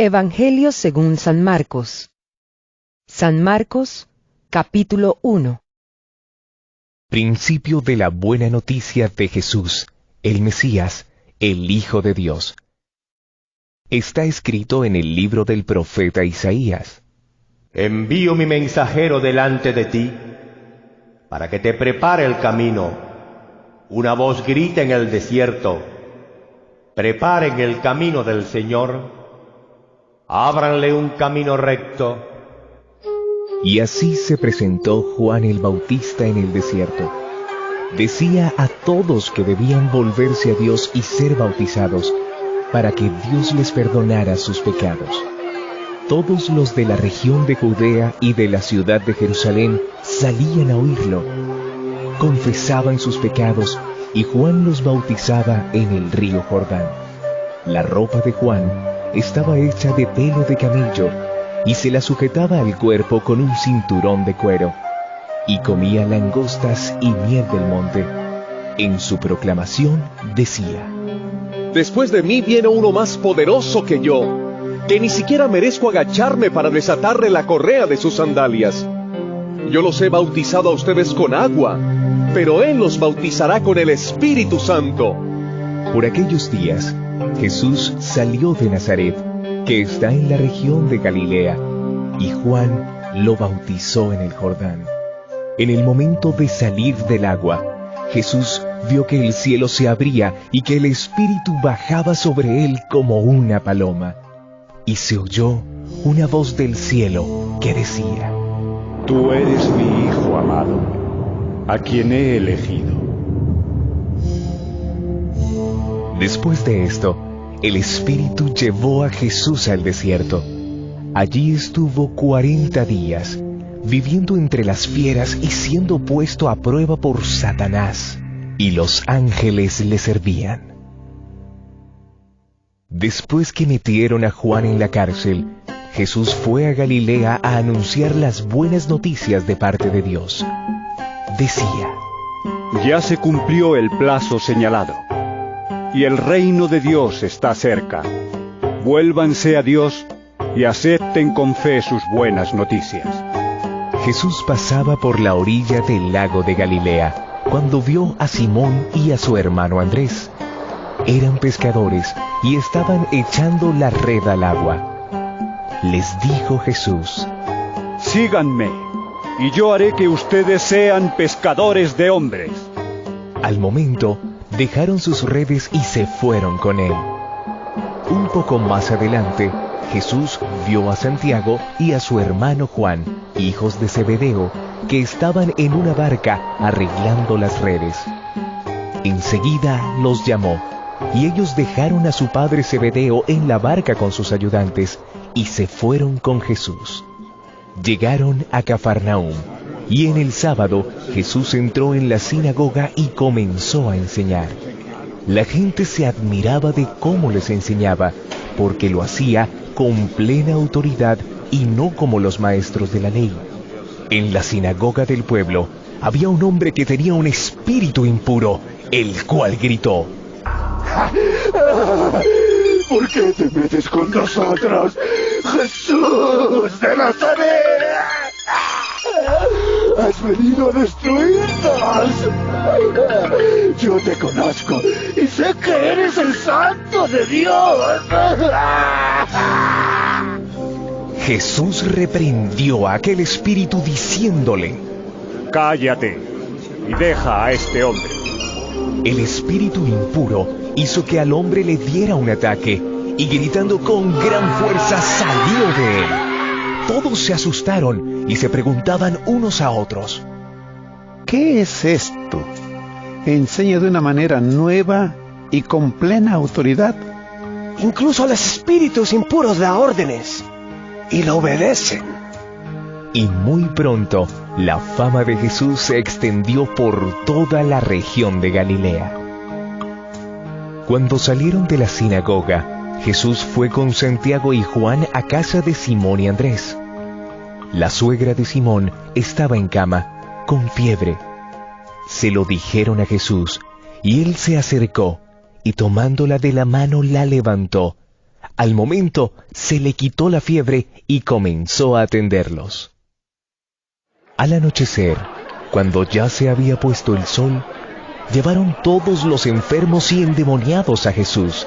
Evangelio según San Marcos. San Marcos, capítulo 1. Principio de la buena noticia de Jesús, el Mesías, el Hijo de Dios. Está escrito en el libro del profeta Isaías. Envío mi mensajero delante de ti, para que te prepare el camino. Una voz grita en el desierto: preparen el camino del Señor, ábranle un camino recto. Y así se presentó Juan el Bautista en el desierto. Decía a todos que debían volverse a Dios y ser bautizados, para que Dios les perdonara sus pecados. Todos los de la región de Judea y de la ciudad de Jerusalén salían a oírlo. Confesaban sus pecados y Juan los bautizaba en el río Jordán. La ropa de Juan estaba hecha de pelo de camello y se la sujetaba al cuerpo con un cinturón de cuero, y comía langostas y miel del monte. En su proclamación decía: Después de mí viene uno más poderoso que yo, que ni siquiera merezco agacharme para desatarle la correa de sus sandalias. Yo los he bautizado a ustedes con agua, pero Él los bautizará con el Espíritu Santo. Por aquellos días, Jesús salió de Nazaret, que está en la región de Galilea, y Juan lo bautizó en el Jordán. En el momento de salir del agua, Jesús vio que el cielo se abría y que el Espíritu bajaba sobre él como una paloma. Y se oyó una voz del cielo que decía: Tú eres mi Hijo amado, a quien he elegido. Después de esto, el Espíritu llevó a Jesús al desierto. Allí estuvo 40 días, viviendo entre las fieras y siendo puesto a prueba por Satanás, y los ángeles le servían. Después que metieron a Juan en la cárcel, Jesús fue a Galilea a anunciar las buenas noticias de parte de Dios. Decía: Ya se cumplió el plazo señalado, y el reino de Dios está cerca. Vuélvanse a Dios y acepten con fe sus buenas noticias. Jesús pasaba por la orilla del lago de Galilea, cuando vio a Simón y a su hermano Andrés. Eran pescadores y estaban echando la red al agua. Les dijo Jesús: Síganme, y yo haré que ustedes sean pescadores de hombres. Al momento, dejaron sus redes y se fueron con él. Un poco más adelante, Jesús vio a Santiago y a su hermano Juan, hijos de Zebedeo, que estaban en una barca arreglando las redes. Enseguida los llamó, y ellos dejaron a su padre Zebedeo en la barca con sus ayudantes, y se fueron con Jesús. Llegaron a Cafarnaúm, y en el sábado Jesús entró en la sinagoga y comenzó a enseñar. La gente se admiraba de cómo les enseñaba, porque lo hacía con plena autoridad y no como los maestros de la ley. En la sinagoga del pueblo había un hombre que tenía un espíritu impuro, el cual gritó: ¿Por qué te metes con nosotros, Jesús de Nazaret? Has venido a destruirnos. Yo te conozco y sé que eres el Santo de Dios. Jesús reprendió a aquel espíritu diciéndole: Cállate y deja a este hombre. El espíritu impuro hizo que al hombre le diera un ataque, y gritando con gran fuerza salió de él. Todos se asustaron y se preguntaban unos a otros: ¿Qué es esto? Enseña de una manera nueva y con plena autoridad. Incluso a los espíritus impuros da órdenes, y lo obedecen. Y muy pronto, la fama de Jesús se extendió por toda la región de Galilea. Cuando salieron de la sinagoga, Jesús fue con Santiago y Juan a casa de Simón y Andrés. La suegra de Simón estaba en cama, con fiebre. Se lo dijeron a Jesús, y él se acercó, y tomándola de la mano la levantó. Al momento se le quitó la fiebre y comenzó a atenderlos. Al anochecer, cuando ya se había puesto el sol, llevaron todos los enfermos y endemoniados a Jesús,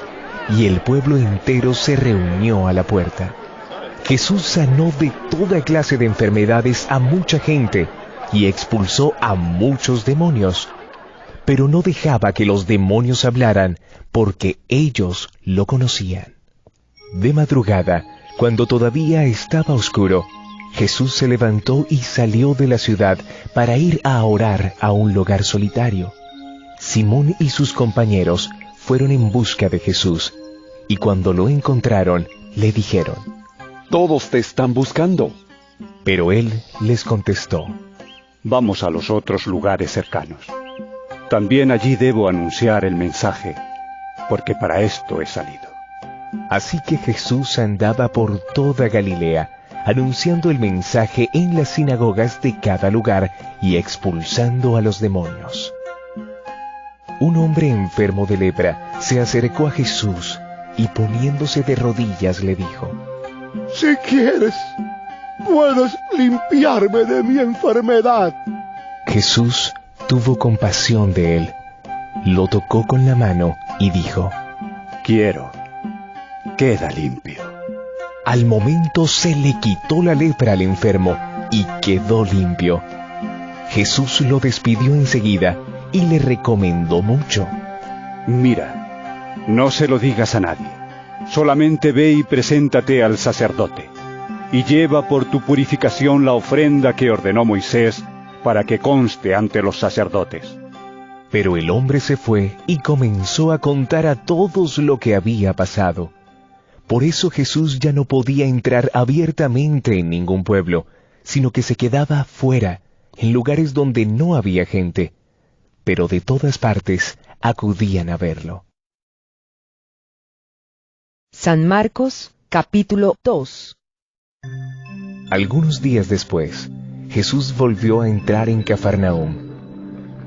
y el pueblo entero se reunió a la puerta. Jesús sanó de toda clase de enfermedades a mucha gente y expulsó a muchos demonios, pero no dejaba que los demonios hablaran porque ellos lo conocían. De madrugada, cuando todavía estaba oscuro, Jesús se levantó y salió de la ciudad para ir a orar a un lugar solitario. Simón y sus compañeros fueron en busca de Jesús, y cuando lo encontraron, le dijeron: Todos te están buscando. Pero él les contestó: Vamos a los otros lugares cercanos. También allí debo anunciar el mensaje, porque para esto he salido. Así que Jesús andaba por toda Galilea, anunciando el mensaje en las sinagogas de cada lugar y expulsando a los demonios. Un hombre enfermo de lepra se acercó a Jesús y poniéndose de rodillas le dijo: Si quieres, puedes limpiarme de mi enfermedad. Jesús tuvo compasión de él, lo tocó con la mano y dijo: Quiero, queda limpio. Al momento se le quitó la lepra al enfermo y quedó limpio. Jesús lo despidió enseguida y le recomendó mucho. Mira, no se lo digas a nadie. Solamente ve y preséntate al sacerdote, y lleva por tu purificación la ofrenda que ordenó Moisés para que conste ante los sacerdotes. Pero el hombre se fue y comenzó a contar a todos lo que había pasado. Por eso Jesús ya no podía entrar abiertamente en ningún pueblo, sino que se quedaba fuera, en lugares donde no había gente, pero de todas partes acudían a verlo. San Marcos, capítulo 2. Algunos días después, Jesús volvió a entrar en Cafarnaúm.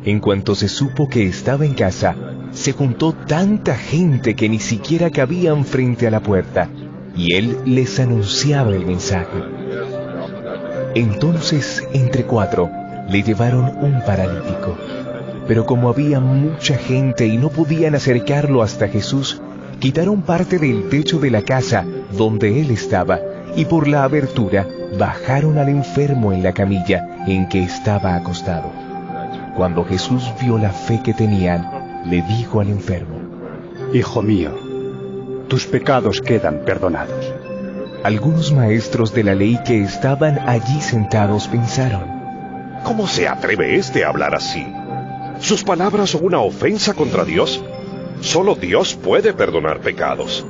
En cuanto se supo que estaba en casa, se juntó tanta gente que ni siquiera cabían frente a la puerta, y él les anunciaba el mensaje. Entonces, entre 4, le llevaron un paralítico. Pero como había mucha gente y no podían acercarlo hasta Jesús, quitaron parte del techo de la casa donde él estaba, y por la abertura bajaron al enfermo en la camilla en que estaba acostado. Cuando Jesús vio la fe que tenían, le dijo al enfermo: Hijo mío, tus pecados quedan perdonados. Algunos maestros de la ley que estaban allí sentados pensaron: ¿Cómo se atreve este a hablar así? ¿Sus palabras son una ofensa contra Dios? Solo Dios puede perdonar pecados.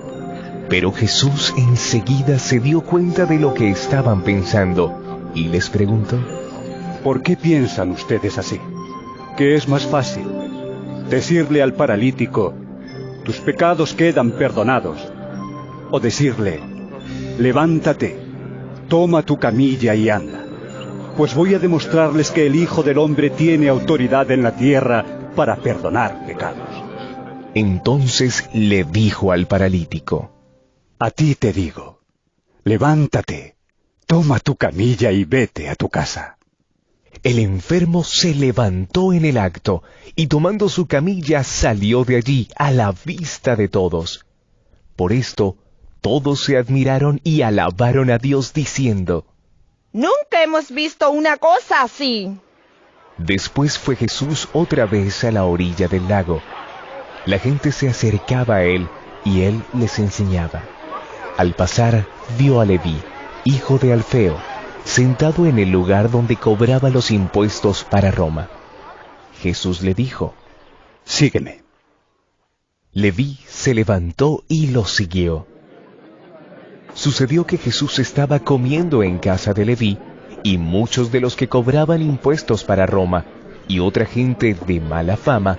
Pero Jesús enseguida se dio cuenta de lo que estaban pensando y les preguntó: ¿Por qué piensan ustedes así? ¿Qué es más fácil? ¿Decirle al paralítico, tus pecados quedan perdonados? ¿O decirle, levántate, toma tu camilla y anda? Pues voy a demostrarles que el Hijo del Hombre tiene autoridad en la tierra para perdonar pecados. Entonces le dijo al paralítico: A ti te digo, levántate, toma tu camilla y vete a tu casa. El enfermo se levantó en el acto y tomando su camilla salió de allí a la vista de todos. Por esto, todos se admiraron y alabaron a Dios diciendo: Nunca hemos visto una cosa así. Después fue Jesús otra vez a la orilla del lago. La gente se acercaba a él y él les enseñaba. Al pasar, vio a Leví, hijo de Alfeo, sentado en el lugar donde cobraba los impuestos para Roma. Jesús le dijo: Sígueme. Leví se levantó y lo siguió. Sucedió que Jesús estaba comiendo en casa de Leví, y muchos de los que cobraban impuestos para Roma, y otra gente de mala fama,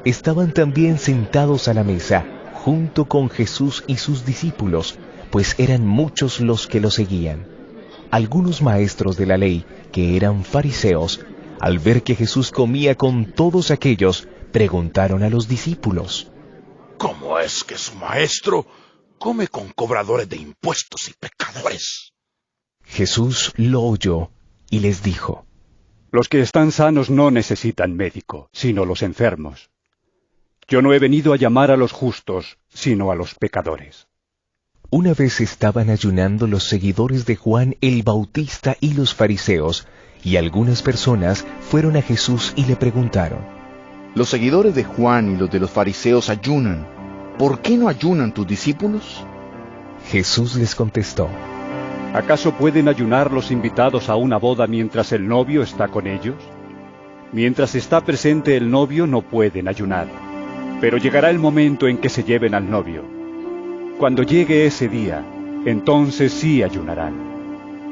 estaban también sentados a la mesa, junto con Jesús y sus discípulos, pues eran muchos los que lo seguían. Algunos maestros de la ley, que eran fariseos, al ver que Jesús comía con todos aquellos, preguntaron a los discípulos: ¿Cómo es que su maestro come con cobradores de impuestos y pecadores. Jesús lo oyó y les dijo: Los que están sanos no necesitan médico, sino los enfermos. Yo no he venido a llamar a los justos, sino a los pecadores. Una vez estaban ayunando los seguidores de Juan el Bautista y los fariseos, y algunas personas fueron a Jesús y le preguntaron: Los seguidores de Juan y los de los fariseos ayunan. ¿Por qué no ayunan tus discípulos? Jesús les contestó: ¿Acaso pueden ayunar los invitados a una boda mientras el novio está con ellos? Mientras está presente el novio no pueden ayunar, pero llegará el momento en que se lleven al novio. Cuando llegue ese día, entonces sí ayunarán.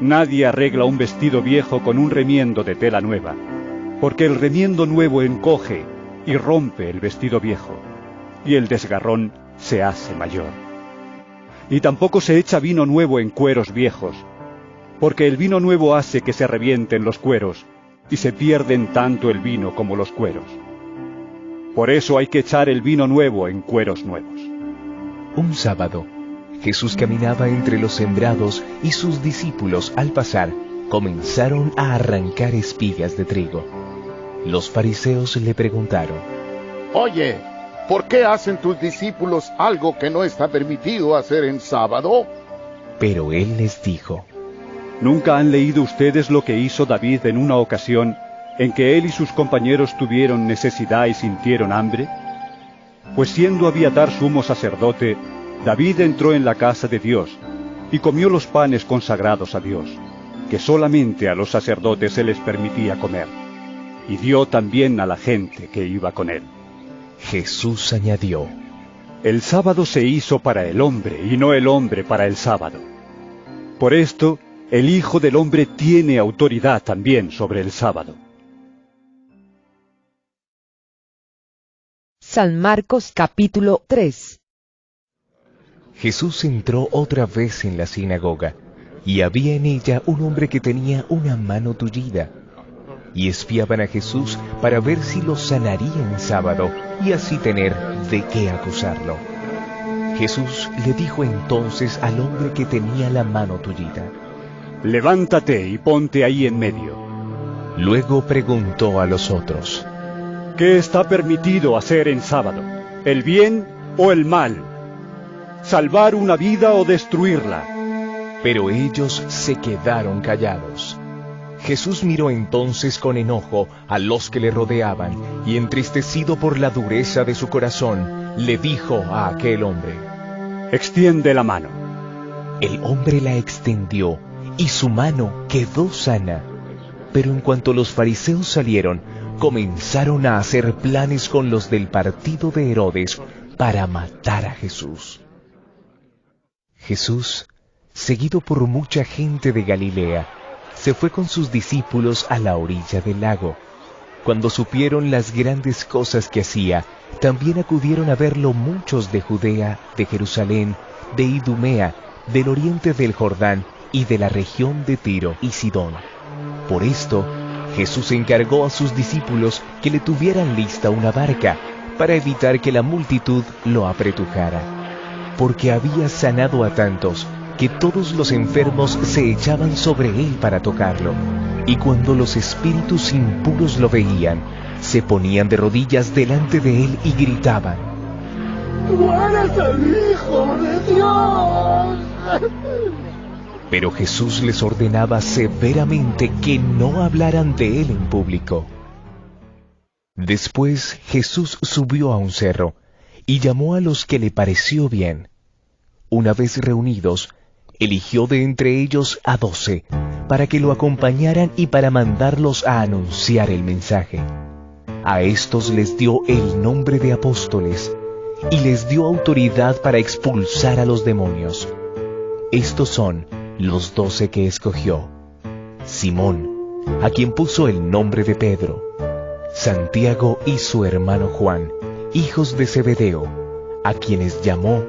Nadie arregla un vestido viejo con un remiendo de tela nueva, porque el remiendo nuevo encoge y rompe el vestido viejo, y el desgarrón se hace mayor. Y tampoco se echa vino nuevo en cueros viejos, porque el vino nuevo hace que se revienten los cueros, y se pierden tanto el vino como los cueros. Por eso hay que echar el vino nuevo en cueros nuevos. Un sábado, Jesús caminaba entre los sembrados y sus discípulos al pasar comenzaron a arrancar espigas de trigo. Los fariseos le preguntaron: Oye, ¿por qué hacen tus discípulos algo que no está permitido hacer en sábado? Pero él les dijo: ¿Nunca han leído ustedes lo que hizo David en una ocasión en que él y sus compañeros tuvieron necesidad y sintieron hambre? Pues siendo Abiatar sumo sacerdote, David entró en la casa de Dios y comió los panes consagrados a Dios, que solamente a los sacerdotes se les permitía comer, y dio también a la gente que iba con él. Jesús añadió: El sábado se hizo para el hombre y no el hombre para el sábado. Por esto, el Hijo del Hombre tiene autoridad también sobre el sábado. San Marcos capítulo 3. Jesús entró otra vez en la sinagoga, y había en ella un hombre que tenía una mano tullida. Y espiaban a Jesús para ver si lo sanaría en sábado, y así tener de qué acusarlo. Jesús le dijo entonces al hombre que tenía la mano tullida: Levántate y ponte ahí en medio. Luego preguntó a los otros: ¿Qué está permitido hacer en sábado? ¿El bien o el mal? ¿Salvar una vida o destruirla? Pero ellos se quedaron callados. Jesús miró entonces con enojo a los que le rodeaban, y entristecido por la dureza de su corazón, le dijo a aquel hombre: Extiende la mano. El hombre la extendió, y su mano quedó sana. Pero en cuanto los fariseos salieron, comenzaron a hacer planes con los del partido de Herodes para matar a Jesús. Jesús, seguido por mucha gente de Galilea, se fue con sus discípulos a la orilla del lago. Cuando supieron las grandes cosas que hacía, también acudieron a verlo muchos de Judea, de Jerusalén, de Idumea, del oriente del Jordán y de la región de Tiro y Sidón. Por esto, Jesús encargó a sus discípulos que le tuvieran lista una barca, para evitar que la multitud lo apretujara, porque había sanado a tantos que todos los enfermos se echaban sobre él para tocarlo, y cuando los espíritus impuros lo veían, se ponían de rodillas delante de él y gritaban: ¡Tú eres el Hijo de Dios! Pero Jesús les ordenaba severamente que no hablaran de él en público. Después Jesús subió a un cerro y llamó a los que le pareció bien. Una vez reunidos, eligió de entre ellos a 12, para que lo acompañaran y para mandarlos a anunciar el mensaje. A estos les dio el nombre de apóstoles, y les dio autoridad para expulsar a los demonios. Estos son los 12 que escogió: Simón, a quien puso el nombre de Pedro; Santiago y su hermano Juan, hijos de Zebedeo, a quienes llamó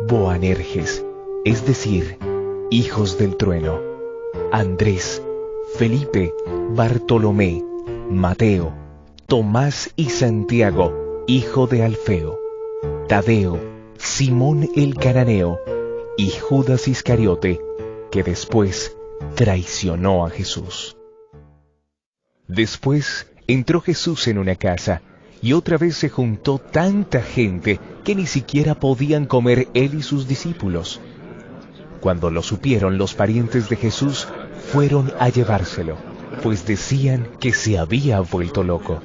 Boanerges, es decir, hijos del trueno; Andrés, Felipe, Bartolomé, Mateo, Tomás y Santiago, hijo de Alfeo; Tadeo, Simón el cananeo, y Judas Iscariote, que después traicionó a Jesús. Después entró Jesús en una casa, y otra vez se juntó tanta gente que ni siquiera podían comer él y sus discípulos. Cuando lo supieron, los parientes de Jesús fueron a llevárselo, pues decían que se había vuelto loco.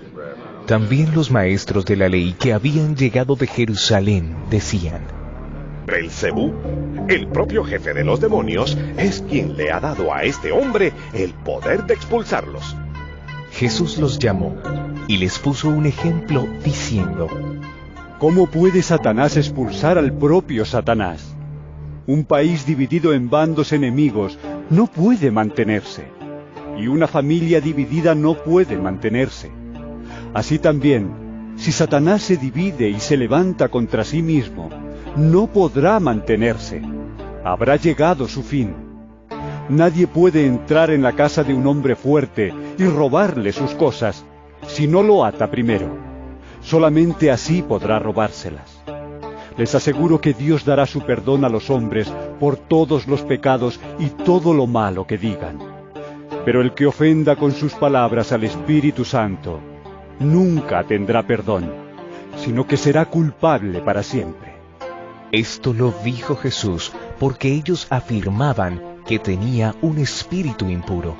También los maestros de la ley que habían llegado de Jerusalén decían: Belcebú, el propio jefe de los demonios, es quien le ha dado a este hombre el poder de expulsarlos. Jesús los llamó y les puso un ejemplo diciendo: ¿Cómo puede Satanás expulsar al propio Satanás? Un país dividido en bandos enemigos no puede mantenerse, y una familia dividida no puede mantenerse. Así también, si Satanás se divide y se levanta contra sí mismo, no podrá mantenerse. Habrá llegado su fin. Nadie puede entrar en la casa de un hombre fuerte y robarle sus cosas si no lo ata primero. Solamente así podrá robárselas. Les aseguro que Dios dará su perdón a los hombres por todos los pecados y todo lo malo que digan. Pero el que ofenda con sus palabras al Espíritu Santo nunca tendrá perdón, sino que será culpable para siempre. Esto lo dijo Jesús porque ellos afirmaban que tenía un espíritu impuro.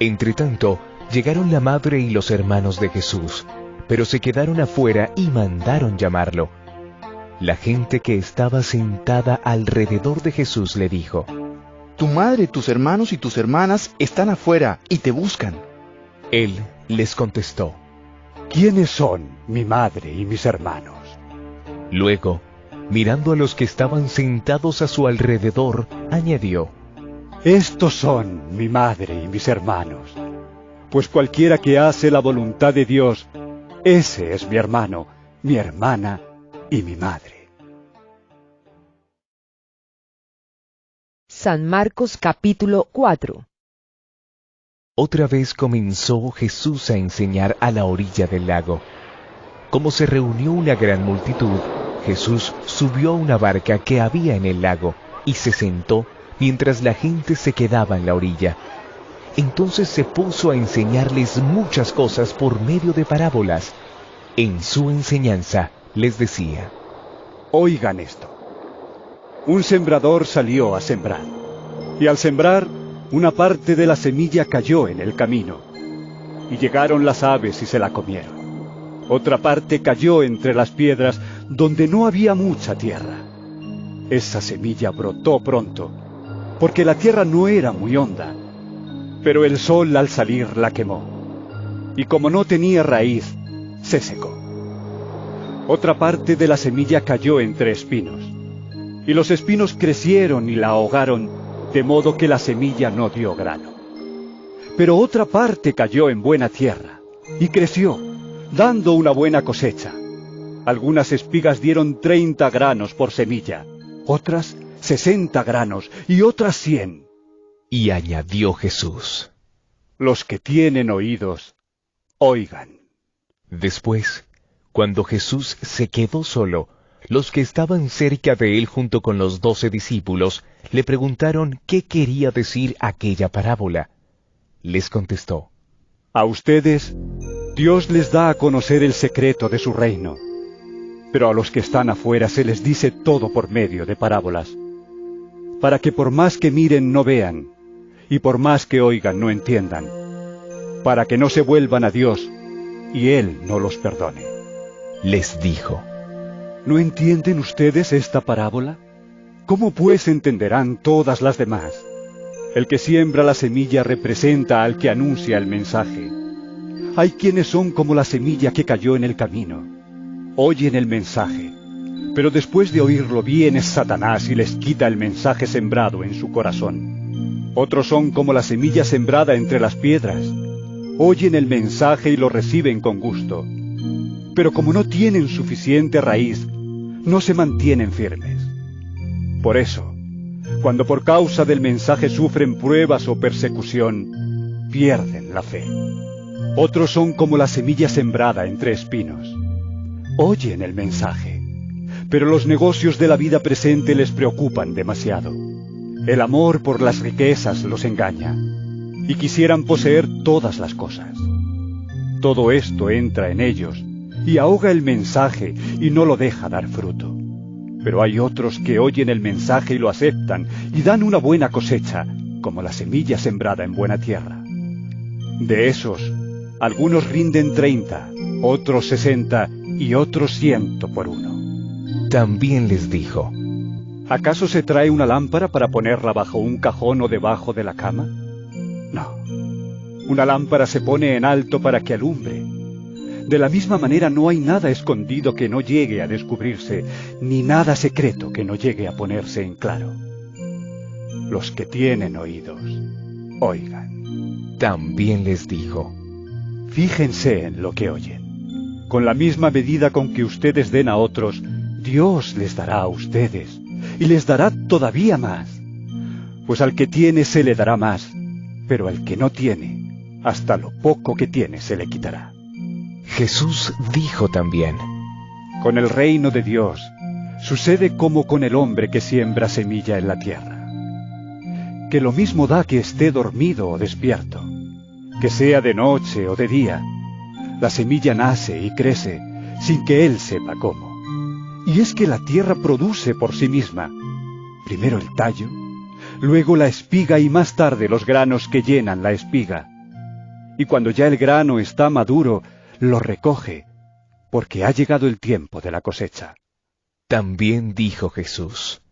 Entretanto, llegaron la madre y los hermanos de Jesús, pero se quedaron afuera y mandaron llamarlo. La gente que estaba sentada alrededor de Jesús le dijo: Tu madre, tus hermanos y tus hermanas están afuera y te buscan. Él les contestó: ¿Quiénes son mi madre y mis hermanos? Luego, mirando a los que estaban sentados a su alrededor, añadió: Estos son mi madre y mis hermanos. Pues cualquiera que hace la voluntad de Dios, ese es mi hermano, mi hermana y mi madre. San Marcos capítulo 4. Otra vez comenzó Jesús a enseñar a la orilla del lago. Como se reunió una gran multitud, Jesús subió a una barca que había en el lago y se sentó mientras la gente se quedaba en la orilla. Entonces se puso a enseñarles muchas cosas por medio de parábolas. En su enseñanza les decía: Oigan esto. Un sembrador salió a sembrar, y al sembrar, una parte de la semilla cayó en el camino, y llegaron las aves y se la comieron. Otra parte cayó entre las piedras, donde no había mucha tierra. Esa semilla brotó pronto, porque la tierra no era muy honda, pero el sol al salir la quemó, y como no tenía raíz, se secó. Otra parte de la semilla cayó entre espinos, y los espinos crecieron y la ahogaron, de modo que la semilla no dio grano. Pero otra parte cayó en buena tierra, y creció, dando una buena cosecha. Algunas espigas dieron 30 granos por semilla, otras 60 granos, y otras 100. Y añadió Jesús: Los que tienen oídos, oigan. Después, cuando Jesús se quedó solo, los que estaban cerca de él junto con los 12 discípulos le preguntaron qué quería decir aquella parábola. Les contestó: A ustedes, Dios les da a conocer el secreto de su reino, pero a los que están afuera se les dice todo por medio de parábolas, para que por más que miren no vean, y por más que oigan no entiendan, para que no se vuelvan a Dios y Él no los perdone. Les dijo: ¿No entienden ustedes esta parábola? ¿Cómo pues entenderán todas las demás? El que siembra la semilla representa al que anuncia el mensaje. Hay quienes son como la semilla que cayó en el camino. Oyen el mensaje, pero después de oírlo viene Satanás y les quita el mensaje sembrado en su corazón. Otros son como la semilla sembrada entre las piedras. Oyen el mensaje y lo reciben con gusto, pero como no tienen suficiente raíz, no se mantienen firmes. Por eso, cuando por causa del mensaje sufren pruebas o persecución, pierden la fe. Otros son como la semilla sembrada entre espinos. Oyen el mensaje, Pero los negocios de la vida presente les preocupan demasiado. El amor por las riquezas los engaña, y quisieran poseer todas las cosas. Todo esto entra en ellos, y ahoga el mensaje, y no lo deja dar fruto. Pero hay otros que oyen el mensaje y lo aceptan, y dan una buena cosecha, como la semilla sembrada en buena tierra. De esos, algunos rinden 30, otros 60, y otros 100 por uno. También les dijo: ¿Acaso se trae una lámpara para ponerla bajo un cajón o debajo de la cama? No. Una lámpara se pone en alto para que alumbre. De la misma manera no hay nada escondido que no llegue a descubrirse, ni nada secreto que no llegue a ponerse en claro. Los que tienen oídos, oigan. También les dijo: Fíjense en lo que oyen. Con la misma medida con que ustedes den a otros, Dios les dará a ustedes, y les dará todavía más. Pues al que tiene se le dará más, pero al que no tiene, hasta lo poco que tiene se le quitará. Jesús dijo también: Con el reino de Dios sucede como con el hombre que siembra semilla en la tierra, que lo mismo da que esté dormido o despierto, que sea de noche o de día. La semilla nace y crece sin que él sepa cómo. Y es que la tierra produce por sí misma, primero el tallo, luego la espiga y más tarde los granos que llenan la espiga. Y cuando ya el grano está maduro, lo recoge, porque ha llegado el tiempo de la cosecha. También dijo Jesús: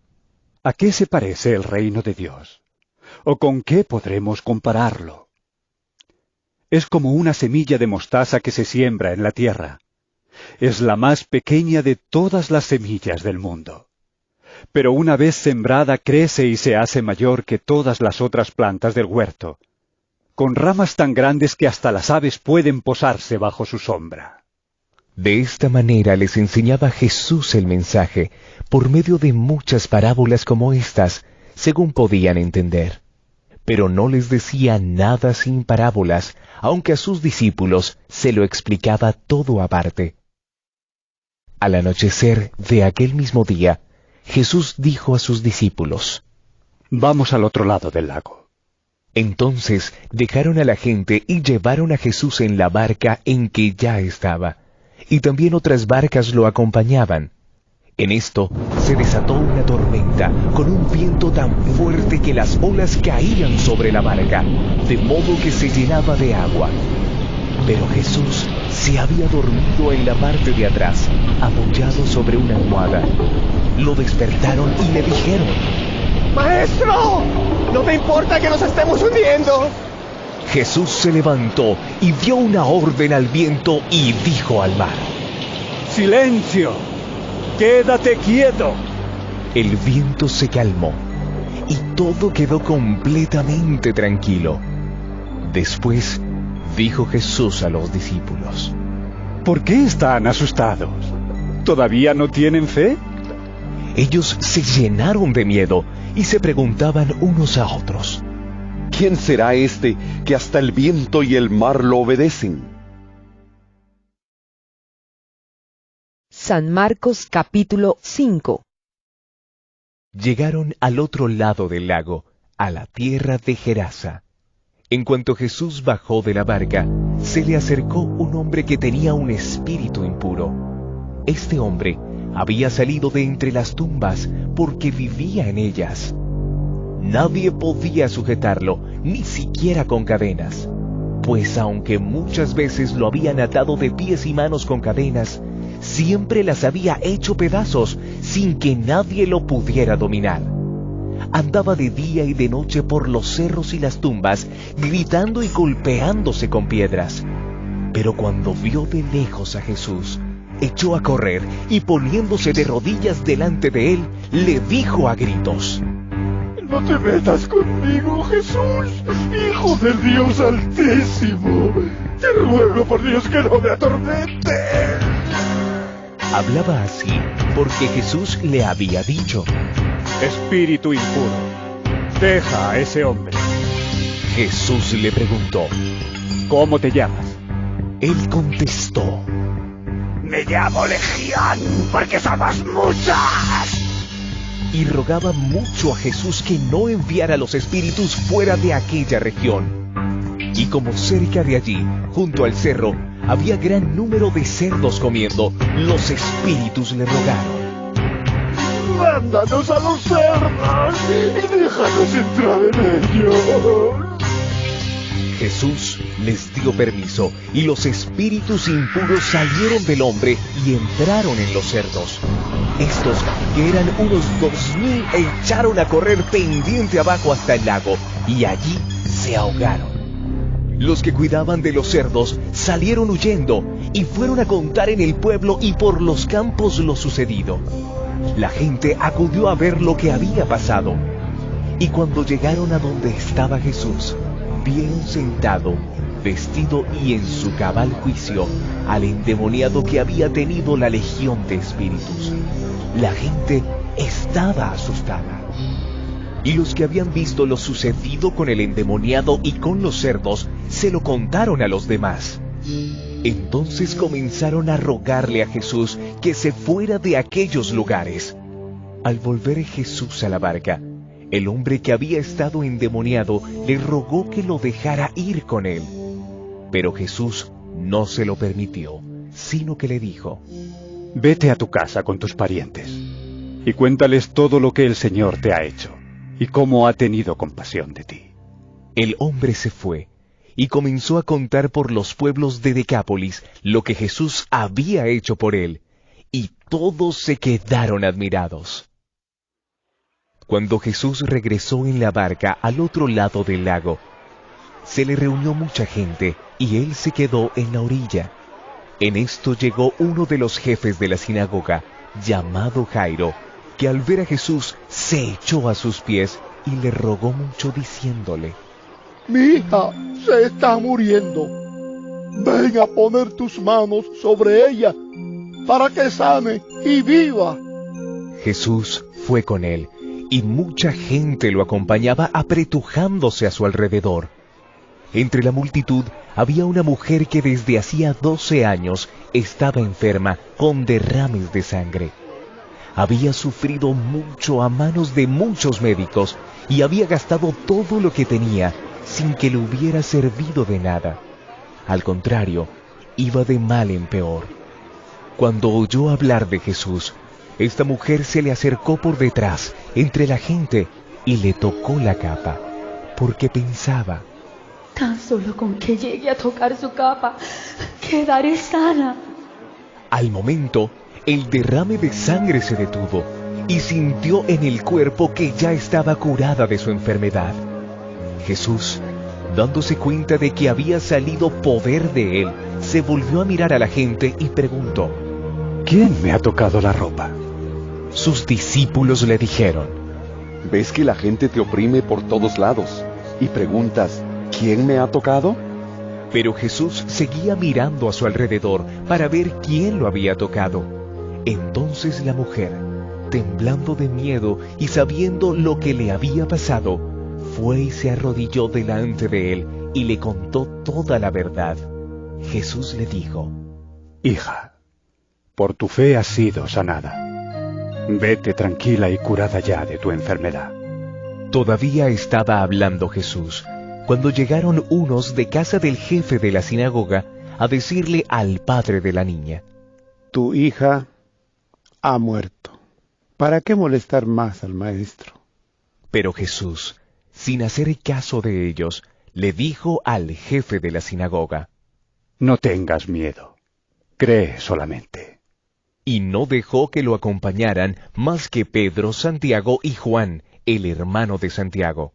¿A qué se parece el reino de Dios? ¿O con qué podremos compararlo? Es como una semilla de mostaza que se siembra en la tierra. Es la más pequeña de todas las semillas del mundo. Pero una vez sembrada crece y se hace mayor que todas las otras plantas del huerto, con ramas tan grandes que hasta las aves pueden posarse bajo su sombra. De esta manera les enseñaba Jesús el mensaje, por medio de muchas parábolas como estas, según podían entender. Pero no les decía nada sin parábolas, aunque a sus discípulos se lo explicaba todo aparte. Al anochecer de aquel mismo día, Jesús dijo a sus discípulos: Vamos al otro lado del lago. Entonces dejaron a la gente y llevaron a Jesús en la barca en que ya estaba, y también otras barcas lo acompañaban. En esto se desató una tormenta, con un viento tan fuerte que las olas caían sobre la barca, de modo que se llenaba de agua. Pero Jesús se había dormido en la parte de atrás, apoyado sobre una almohada. Lo despertaron y le dijeron: ¡Maestro! ¿No te importa que nos estemos hundiendo? Jesús se levantó y dio una orden al viento y dijo al mar: ¡Silencio! ¡Quédate quieto! El viento se calmó y todo quedó completamente tranquilo. Después dijo Jesús a los discípulos: ¿Por qué están asustados? ¿Todavía no tienen fe? Ellos se llenaron de miedo y se preguntaban unos a otros: ¿Quién será este que hasta el viento y el mar lo obedecen? San Marcos capítulo 5. Llegaron al otro lado del lago, a la tierra de Gerasa. En cuanto Jesús bajó de la barca, se le acercó un hombre que tenía un espíritu impuro. Este hombre había salido de entre las tumbas porque vivía en ellas. Nadie podía sujetarlo, ni siquiera con cadenas, pues aunque muchas veces lo habían atado de pies y manos con cadenas, siempre las había hecho pedazos sin que nadie lo pudiera dominar. Andaba de día y de noche por los cerros y las tumbas, gritando y golpeándose con piedras. Pero cuando vio de lejos a Jesús, echó a correr y poniéndose de rodillas delante de él, le dijo a gritos: No te metas conmigo, Jesús, Hijo del Dios Altísimo. Te ruego por Dios que no me atormentes. Hablaba así porque Jesús le había dicho: Espíritu impuro, deja a ese hombre. Jesús le preguntó: ¿Cómo te llamas? Él contestó: Me llamo Legión porque somos muchas. Y rogaba mucho a Jesús que no enviara los espíritus fuera de aquella región. Y como cerca de allí, junto al cerro, había gran número de cerdos comiendo, los espíritus le rogaron: Mándanos a los cerdos y déjanos entrar en ellos. Jesús les dio permiso, y los espíritus impuros salieron del hombre y entraron en los cerdos. Estos, que eran unos 2000, echaron a correr pendiente abajo hasta el lago, y allí se ahogaron. Los que cuidaban de los cerdos salieron huyendo, y fueron a contar en el pueblo y por los campos lo sucedido. La gente acudió a ver lo que había pasado, y cuando llegaron a donde estaba Jesús, vieron sentado, vestido y en su cabal juicio, al endemoniado que había tenido la legión de espíritus. La gente estaba asustada. Y los que habían visto lo sucedido con el endemoniado y con los cerdos, se lo contaron a los demás. Entonces comenzaron a rogarle a Jesús que se fuera de aquellos lugares. Al volver Jesús a la barca, el hombre que había estado endemoniado le rogó que lo dejara ir con él. Pero Jesús no se lo permitió, sino que le dijo: Vete a tu casa con tus parientes y cuéntales todo lo que el Señor te ha hecho y cómo ha tenido compasión de ti. El hombre se fue y comenzó a contar por los pueblos de Decápolis lo que Jesús había hecho por él, y todos se quedaron admirados. Cuando Jesús regresó en la barca al otro lado del lago, se le reunió mucha gente y él se quedó en la orilla. En esto llegó uno de los jefes de la sinagoga, llamado Jairo, que al ver a Jesús se echó a sus pies y le rogó mucho diciéndole: Mi hija se está muriendo. Ven a poner tus manos sobre ella para que sane y viva. Jesús fue con él, y mucha gente lo acompañaba apretujándose a su alrededor. Entre la multitud había una mujer que desde hacía 12 años estaba enferma con derrames de sangre. Había sufrido mucho a manos de muchos médicos y había gastado todo lo que tenía sin que le hubiera servido de nada. Al contrario, iba de mal en peor. Cuando oyó hablar de Jesús, esta mujer se le acercó por detrás, entre la gente, y le tocó la capa, porque pensaba: tan solo con que llegue a tocar su capa, quedaré sana. Al momento, el derrame de sangre se detuvo, y sintió en el cuerpo que ya estaba curada de su enfermedad. Jesús, dándose cuenta de que había salido poder de él, se volvió a mirar a la gente y preguntó: ¿Quién me ha tocado la ropa? Sus discípulos le dijeron: ¿Ves que la gente te oprime por todos lados y preguntas: ¿quién me ha tocado? Pero Jesús seguía mirando a su alrededor para ver quién lo había tocado. Entonces la mujer, temblando de miedo y sabiendo lo que le había pasado, fue y se arrodilló delante de él y le contó toda la verdad. Jesús le dijo: Hija, por tu fe has sido sanada. Vete tranquila y curada ya de tu enfermedad. Todavía estaba hablando Jesús, cuando llegaron unos de casa del jefe de la sinagoga a decirle al padre de la niña: Tu hija ha muerto. ¿Para qué molestar más al maestro? Pero Jesús, sin hacer caso de ellos, le dijo al jefe de la sinagoga: No tengas miedo, cree solamente. Y no dejó que lo acompañaran más que Pedro, Santiago y Juan, el hermano de Santiago.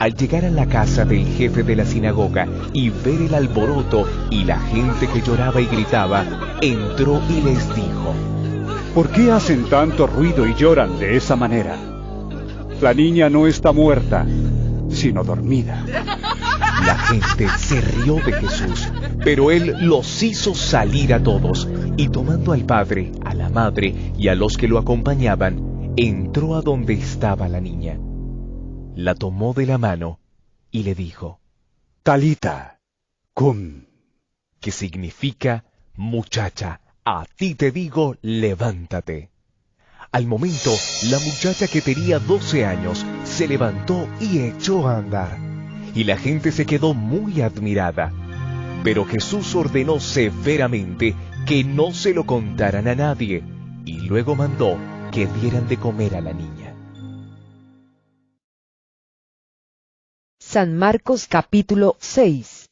Al llegar a la casa del jefe de la sinagoga y ver el alboroto y la gente que lloraba y gritaba, entró y les dijo: ¿Por qué hacen tanto ruido y lloran de esa manera? La niña no está muerta, sino dormida. La gente se rió de Jesús, pero él los hizo salir a todos, y tomando al padre, a la madre y a los que lo acompañaban, entró a donde estaba la niña. La tomó de la mano y le dijo: Talita, cum, que significa: muchacha, a ti te digo, levántate. Al momento, la muchacha que tenía 12 años se levantó y echó a andar, y la gente se quedó muy admirada. Pero Jesús ordenó severamente que no se lo contaran a nadie, y luego mandó que dieran de comer a la niña. San Marcos capítulo 6.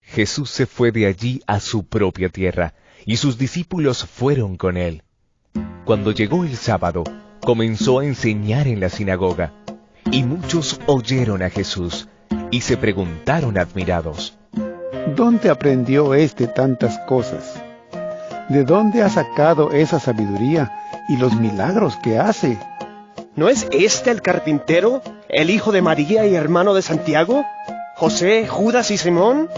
Jesús se fue de allí a su propia tierra, y sus discípulos fueron con él. Cuando llegó el sábado, comenzó a enseñar en la sinagoga, y muchos oyeron a Jesús, y se preguntaron admirados: ¿dónde aprendió tantas cosas? ¿De dónde ha sacado esa sabiduría y los milagros que hace? ¿No es el carpintero, el hijo de María y hermano de Santiago, José, Judas y Simón?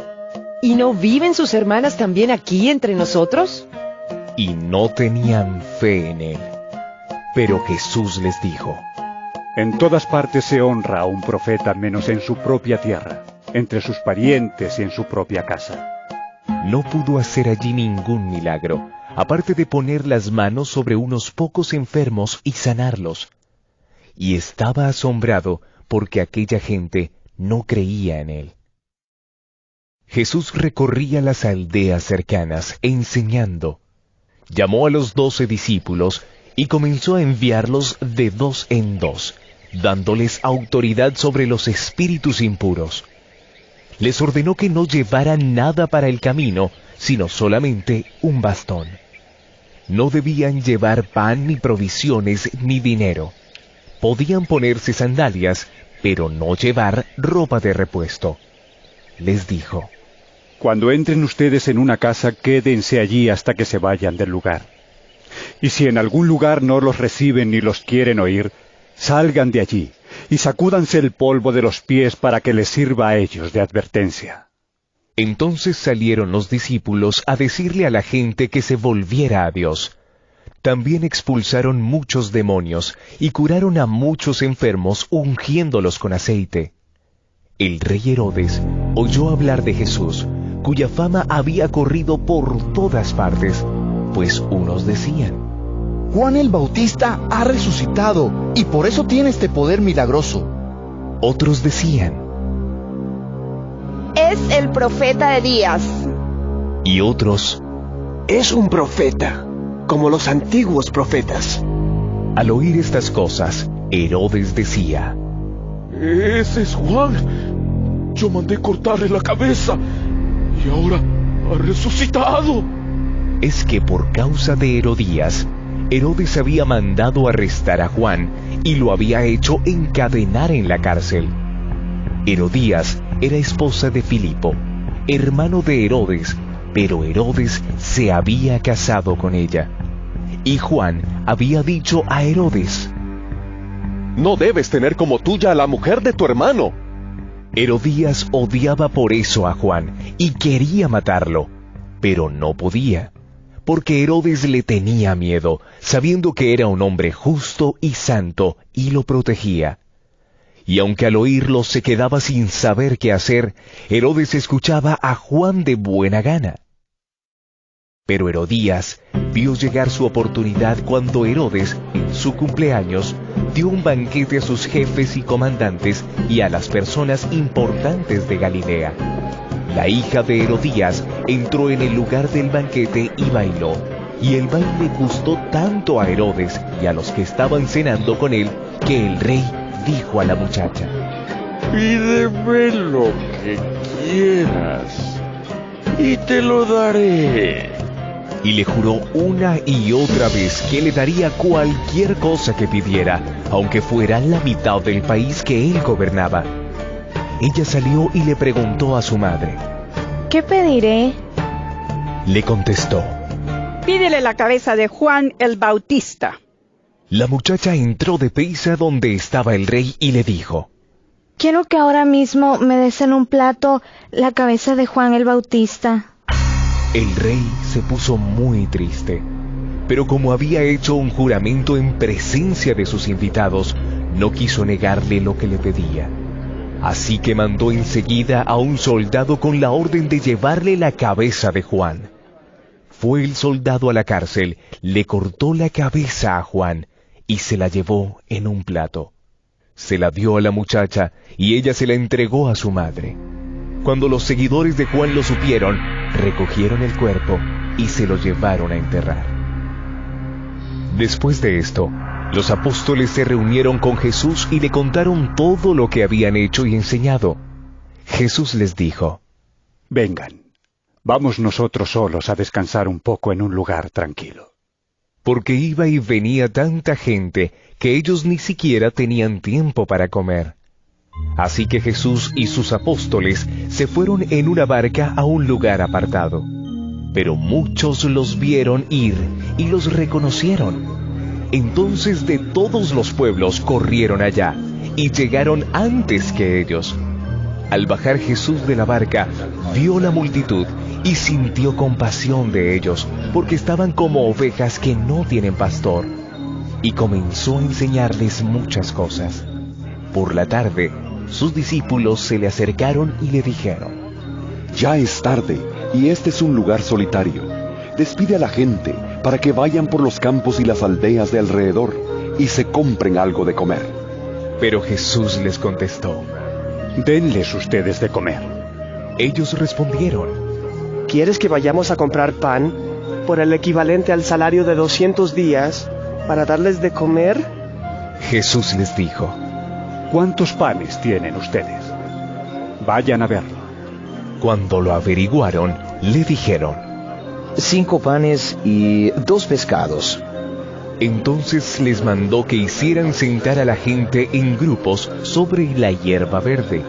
¿Y no viven sus hermanas también aquí entre nosotros? Y no tenían fe en él. Pero Jesús les dijo: en todas partes se honra a un profeta menos en su propia tierra, entre sus parientes y en su propia casa. No pudo hacer allí ningún milagro, aparte de poner las manos sobre unos pocos enfermos y sanarlos. Y estaba asombrado porque aquella gente no creía en él. Jesús recorría las aldeas cercanas enseñando. Llamó a los 12 discípulos y comenzó a enviarlos de 2 en 2, dándoles autoridad sobre los espíritus impuros. Les ordenó que no llevaran nada para el camino, sino solamente un bastón. No debían llevar pan, ni provisiones, ni dinero. Podían ponerse sandalias, pero no llevar ropa de repuesto. Les dijo: cuando entren ustedes en una casa, quédense allí hasta que se vayan del lugar. Y si en algún lugar no los reciben ni los quieren oír, salgan de allí y sacúdanse el polvo de los pies para que les sirva a ellos de advertencia. Entonces salieron los discípulos a decirle a la gente que se volviera a Dios. También expulsaron muchos demonios y curaron a muchos enfermos ungiéndolos con aceite. El rey Herodes oyó hablar de Jesús, cuya fama había corrido por todas partes, pues unos decían: Juan el Bautista ha resucitado y por eso tiene este poder milagroso. Otros decían: es el profeta Elías. Y otros: es un profeta, como los antiguos profetas. Al oír estas cosas, Herodes decía: ese es Juan. Yo mandé cortarle la cabeza y ahora ha resucitado. Es que por causa de Herodías, Herodes había mandado arrestar a Juan y lo había hecho encadenar en la cárcel. Herodías era esposa de Filipo, hermano de Herodes, pero Herodes se había casado con ella. Y Juan había dicho a Herodes: no debes tener como tuya a la mujer de tu hermano. Herodías odiaba por eso a Juan y quería matarlo, pero no podía, porque Herodes le tenía miedo, sabiendo que era un hombre justo y santo y lo protegía. Y aunque al oírlo se quedaba sin saber qué hacer, Herodes escuchaba a Juan de buena gana. Pero Herodías vio llegar su oportunidad cuando Herodes, en su cumpleaños, dio un banquete a sus jefes y comandantes y a las personas importantes de Galilea. La hija de Herodías entró en el lugar del banquete y bailó, y el baile gustó tanto a Herodes y a los que estaban cenando con él, que el rey dijo a la muchacha: pídeme lo que quieras y te lo daré. Y le juró una y otra vez que le daría cualquier cosa que pidiera, aunque fuera la mitad del país que él gobernaba. Ella salió y le preguntó a su madre: ¿qué pediré? Le contestó: pídele la cabeza de Juan el Bautista. La muchacha entró deprisa donde estaba el rey y le dijo: quiero que ahora mismo me des en un plato la cabeza de Juan el Bautista. El rey se puso muy triste, pero como había hecho un juramento en presencia de sus invitados, no quiso negarle lo que le pedía. Así que mandó enseguida a un soldado con la orden de llevarle la cabeza de Juan. fue el soldado a la cárcel, le cortó la cabeza a Juan y se la llevó en un plato. Se la dio a la muchacha y ella se la entregó a su madre. Cuando los seguidores de Juan lo supieron, recogieron el cuerpo y se lo llevaron a enterrar. Después de esto, los apóstoles se reunieron con Jesús y le contaron todo lo que habían hecho y enseñado. Jesús les dijo: Vengan, vamos nosotros solos a descansar un poco en un lugar tranquilo. Porque iba y venía tanta gente que ellos ni siquiera tenían tiempo para comer. Así que Jesús y sus apóstoles se fueron en una barca a un lugar apartado. Pero muchos los vieron ir y los reconocieron. Entonces de todos los pueblos corrieron allá y llegaron antes que ellos. Al bajar Jesús de la barca, vio la multitud y sintió compasión de ellos, porque estaban como ovejas que no tienen pastor. Y comenzó a enseñarles muchas cosas. Por la tarde, sus discípulos se le acercaron y le dijeron: Ya es tarde, y este es un lugar solitario. Despide a la gente para que vayan por los campos y las aldeas de alrededor y se compren algo de comer. Pero Jesús les contestó: Denles ustedes de comer. Ellos respondieron: ¿Quieres que vayamos a comprar pan por el equivalente al salario de 200 días para darles de comer? Jesús les dijo: ¿Cuántos panes tienen ustedes? Vayan a verlo. Cuando lo averiguaron, le dijeron: 5 panes y 2 pescados. Entonces les mandó que hicieran sentar a la gente en grupos sobre la hierba verde,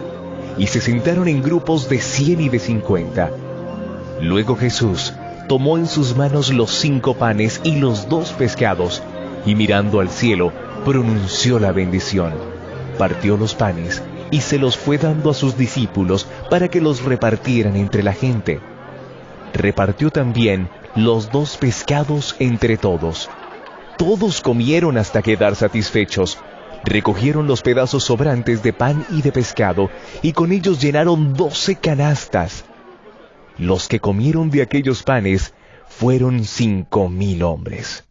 y se sentaron en grupos de 100 y de 50. Luego Jesús tomó en sus manos los 5 panes y los 2 pescados, y mirando al cielo, pronunció la bendición. Partió los panes y se los fue dando a sus discípulos para que los repartieran entre la gente. Repartió también los 2 pescados entre todos. Todos comieron hasta quedar satisfechos. Recogieron los pedazos sobrantes de pan y de pescado, y con ellos llenaron 12 canastas. Los que comieron de aquellos panes fueron 5,000 hombres.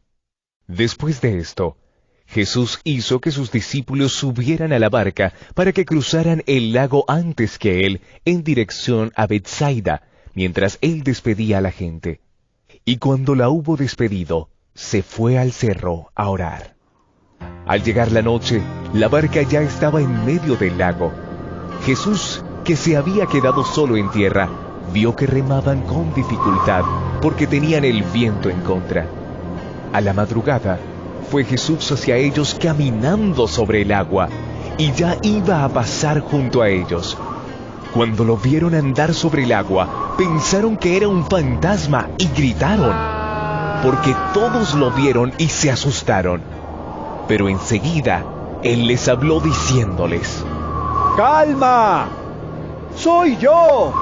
Después de esto, Jesús hizo que sus discípulos subieran a la barca para que cruzaran el lago antes que él en dirección a Betsaida, mientras él despedía a la gente. Y cuando la hubo despedido, se fue al cerro a orar. Al llegar la noche, la barca ya estaba en medio del lago. Jesús, que se había quedado solo en tierra, vio que remaban con dificultad, porque tenían el viento en contra. A la madrugada, fue Jesús hacia ellos caminando sobre el agua, y ya iba a pasar junto a ellos. Cuando lo vieron andar sobre el agua, pensaron que era un fantasma y gritaron, porque todos lo vieron y se asustaron. Pero enseguida, él les habló diciéndoles: ¡Calma! ¡Soy yo!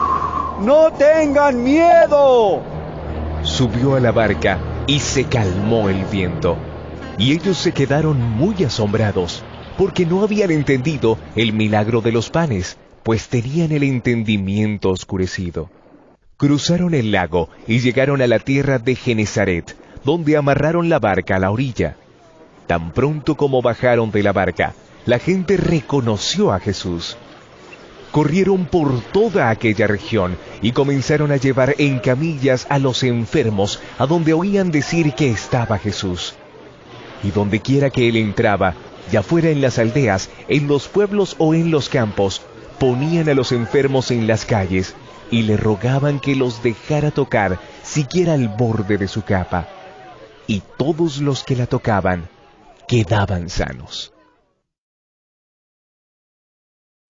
¡No tengan miedo! Subió a la barca y se calmó el viento. Y ellos se quedaron muy asombrados, porque no habían entendido el milagro de los panes, pues tenían el entendimiento oscurecido. Cruzaron el lago y llegaron a la tierra de Genesaret, donde amarraron la barca a la orilla. Tan pronto como bajaron de la barca, la gente reconoció a Jesús. Corrieron por toda aquella región y comenzaron a llevar en camillas a los enfermos a donde oían decir que estaba Jesús. Y donde quiera que él entraba, ya fuera en las aldeas, en los pueblos o en los campos, ponían a los enfermos en las calles y le rogaban que los dejara tocar siquiera el borde de su capa. Y todos los que la tocaban quedaban sanos.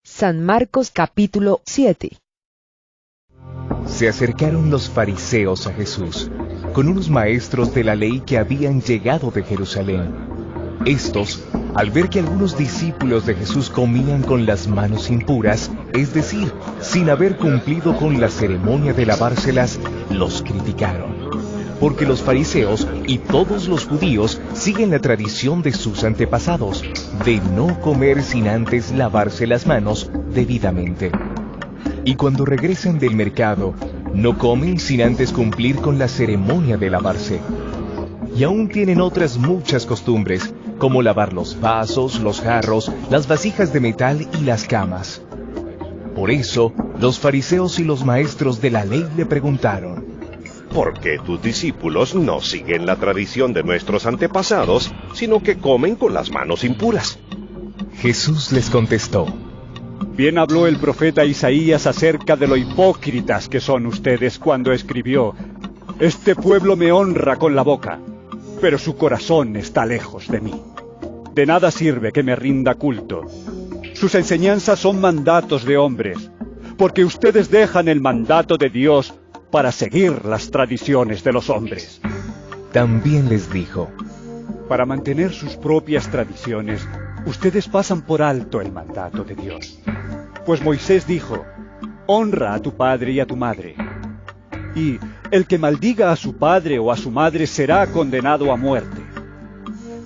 San Marcos capítulo 7. Se acercaron los fariseos a Jesús, con unos maestros de la ley que habían llegado de Jerusalén. Estos, al ver que algunos discípulos de Jesús comían con las manos impuras, es decir, sin haber cumplido con la ceremonia de lavárselas, los criticaron. Porque los fariseos y todos los judíos siguen la tradición de sus antepasados, de no comer sin antes lavarse las manos debidamente. Y cuando regresan del mercado, No comen sin antes cumplir con la ceremonia de lavarse. Y aún tienen otras muchas costumbres, como lavar los vasos, los jarros, las vasijas de metal y las camas. Por eso, los fariseos y los maestros de la ley le preguntaron: ¿por qué tus discípulos no siguen la tradición de nuestros antepasados, sino que comen con las manos impuras? Jesús les contestó: bien habló el profeta Isaías acerca de lo hipócritas que son ustedes cuando escribió: este pueblo me honra con la boca, pero su corazón está lejos de mí. De nada sirve que me rinda culto. Sus enseñanzas son mandatos de hombres, porque ustedes dejan el mandato de Dios para seguir las tradiciones de los hombres. También les dijo: para mantener sus propias tradiciones, ustedes pasan por alto el mandato de Dios. Pues Moisés dijo: honra a tu padre y a tu madre. Y el que maldiga a su padre o a su madre será condenado a muerte.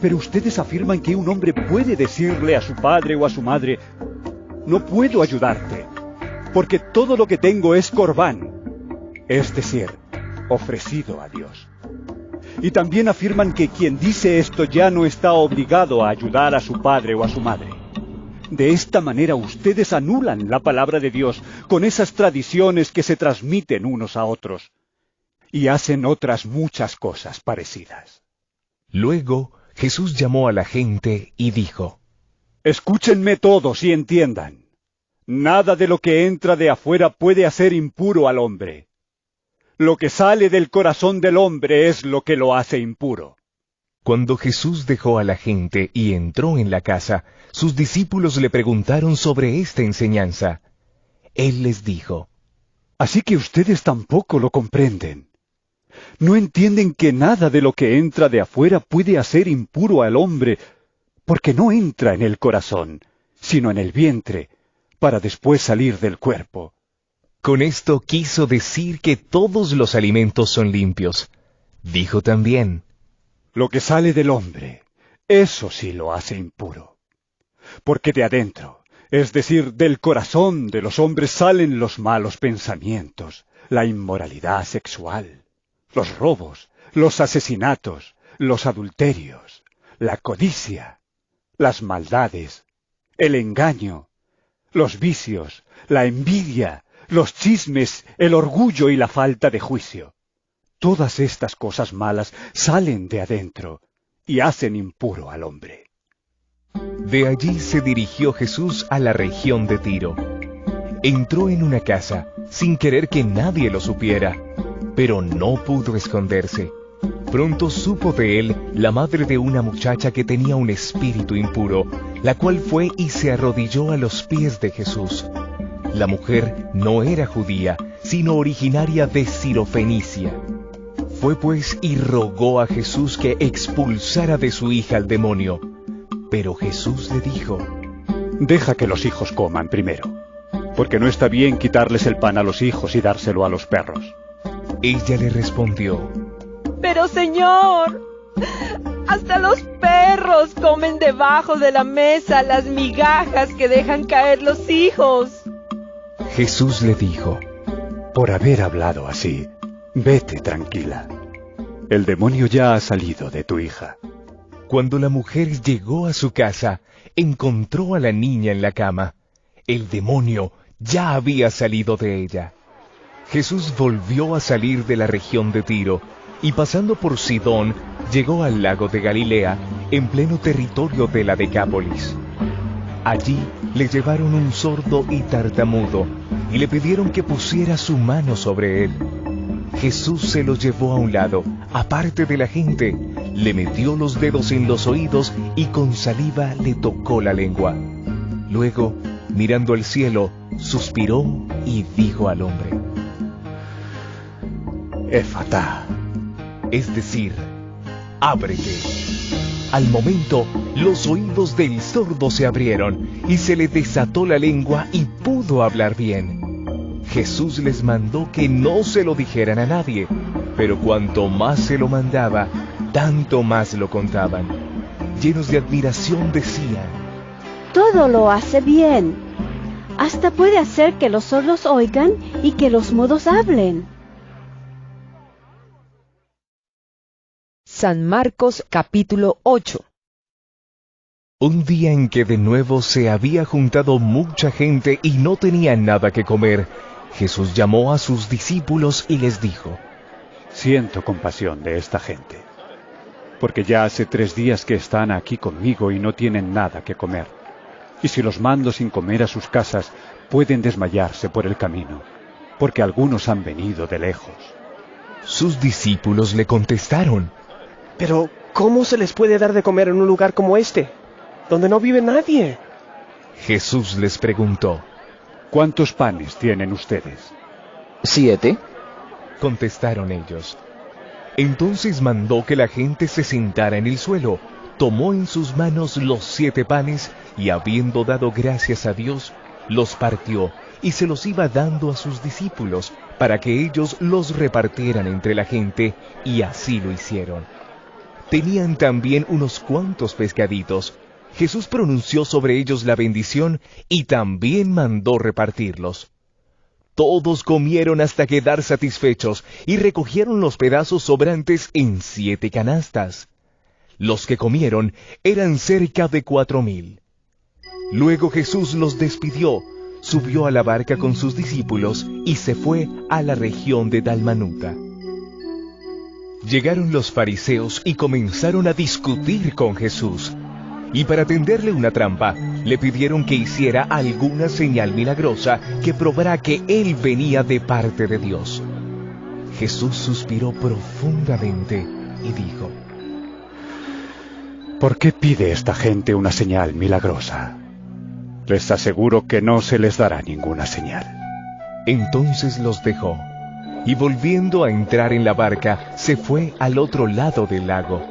Pero ustedes afirman que un hombre puede decirle a su padre o a su madre: no puedo ayudarte, porque todo lo que tengo es corbán, es decir, ofrecido a Dios. Y también afirman que quien dice esto ya no está obligado a ayudar a su padre o a su madre. De esta manera ustedes anulan la palabra de Dios con esas tradiciones que se transmiten unos a otros, y hacen otras muchas cosas parecidas. Luego Jesús llamó a la gente y dijo: escúchenme todos y entiendan. Nada de lo que entra de afuera puede hacer impuro al hombre. Lo que sale del corazón del hombre es lo que lo hace impuro. Cuando Jesús dejó a la gente y entró en la casa, sus discípulos le preguntaron sobre esta enseñanza. Él les dijo: así que ustedes tampoco lo comprenden. No entienden que nada de lo que entra de afuera puede hacer impuro al hombre, porque no entra en el corazón, sino en el vientre, para después salir del cuerpo. Con esto quiso decir que todos los alimentos son limpios. Dijo también: lo que sale del hombre, eso sí lo hace impuro. Porque de adentro, es decir, del corazón de los hombres salen los malos pensamientos, la inmoralidad sexual, los robos, los asesinatos, los adulterios, la codicia, las maldades, el engaño, los vicios, la envidia, los chismes, el orgullo y la falta de juicio. Todas estas cosas malas salen de adentro y hacen impuro al hombre. De allí se dirigió Jesús a la región de Tiro. Entró en una casa sin querer que nadie lo supiera, pero no pudo esconderse. Pronto supo de él la madre de una muchacha que tenía un espíritu impuro, la cual fue y se arrodilló a los pies de Jesús. La mujer no era judía, sino originaria de Sirofenicia. Fue pues y rogó a Jesús que expulsara de su hija al demonio. Pero Jesús le dijo: deja que los hijos coman primero, porque no está bien quitarles el pan a los hijos y dárselo a los perros. Ella le respondió: pero Señor, hasta los perros comen debajo de la mesa las migajas que dejan caer los hijos. Jesús le dijo: por haber hablado así, vete tranquila. El demonio ya ha salido de tu hija. Cuando la mujer llegó a su casa, encontró a la niña en la cama. El demonio ya había salido de ella. Jesús volvió a salir de la región de Tiro, y pasando por Sidón, llegó al lago de Galilea, en pleno territorio de la Decápolis. Allí le llevaron un sordo y tartamudo, y le pidieron que pusiera su mano sobre él. Jesús se lo llevó a un lado, aparte de la gente, le metió los dedos en los oídos y con saliva le tocó la lengua. Luego, mirando al cielo, suspiró y dijo al hombre: Efatá, es decir, ábrete. Al momento, los oídos del sordo se abrieron y se le desató la lengua y pudo hablar bien. Jesús les mandó que no se lo dijeran a nadie, pero cuanto más se lo mandaba, tanto más lo contaban. Llenos de admiración decían: todo lo hace bien. Hasta puede hacer que los sordos oigan y que los mudos hablen. San Marcos capítulo 8. Un día en que de nuevo se había juntado mucha gente y no tenían nada que comer, Jesús llamó a sus discípulos y les dijo: Siento compasión de esta gente, porque ya hace 3 días que están aquí conmigo y no tienen nada que comer. Y si los mando sin comer a sus casas, pueden desmayarse por el camino, porque algunos han venido de lejos. Sus discípulos le contestaron: Pero, ¿cómo se les puede dar de comer en un lugar como este, donde no vive nadie? Jesús les preguntó: ¿Cuántos panes tienen ustedes? 7, contestaron ellos. Entonces mandó que la gente se sentara en el suelo, tomó en sus manos los 7 panes y, habiendo dado gracias a Dios, los partió y se los iba dando a sus discípulos para que ellos los repartieran entre la gente, y así lo hicieron. Tenían también unos cuantos pescaditos. Jesús pronunció sobre ellos la bendición y también mandó repartirlos. Todos comieron hasta quedar satisfechos y recogieron los pedazos sobrantes en 7 canastas. Los que comieron eran cerca de 4,000. Luego Jesús los despidió, subió a la barca con sus discípulos y se fue a la región de Dalmanuta. Llegaron los fariseos y comenzaron a discutir con Jesús. Y para tenderle una trampa, le pidieron que hiciera alguna señal milagrosa que probara que él venía de parte de Dios. Jesús suspiró profundamente y dijo: ¿Por qué pide esta gente una señal milagrosa? Les aseguro que no se les dará ninguna señal. Entonces los dejó, y volviendo a entrar en la barca, se fue al otro lado del lago.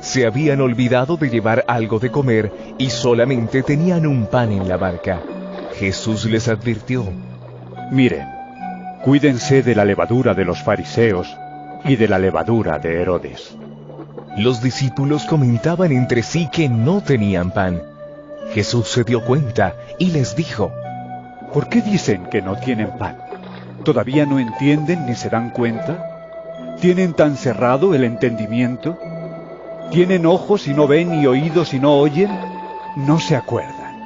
Se habían olvidado de llevar algo de comer y solamente tenían un pan en la barca. Jesús les advirtió: Miren, cuídense de la levadura de los fariseos y de la levadura de Herodes. Los discípulos comentaban entre sí que no tenían pan. Jesús se dio cuenta y les dijo: ¿Por qué dicen que no tienen pan? ¿Todavía no entienden ni se dan cuenta? ¿Tienen tan cerrado el entendimiento? ¿Tienen ojos y no ven y oídos y no oyen? ¿No se acuerdan?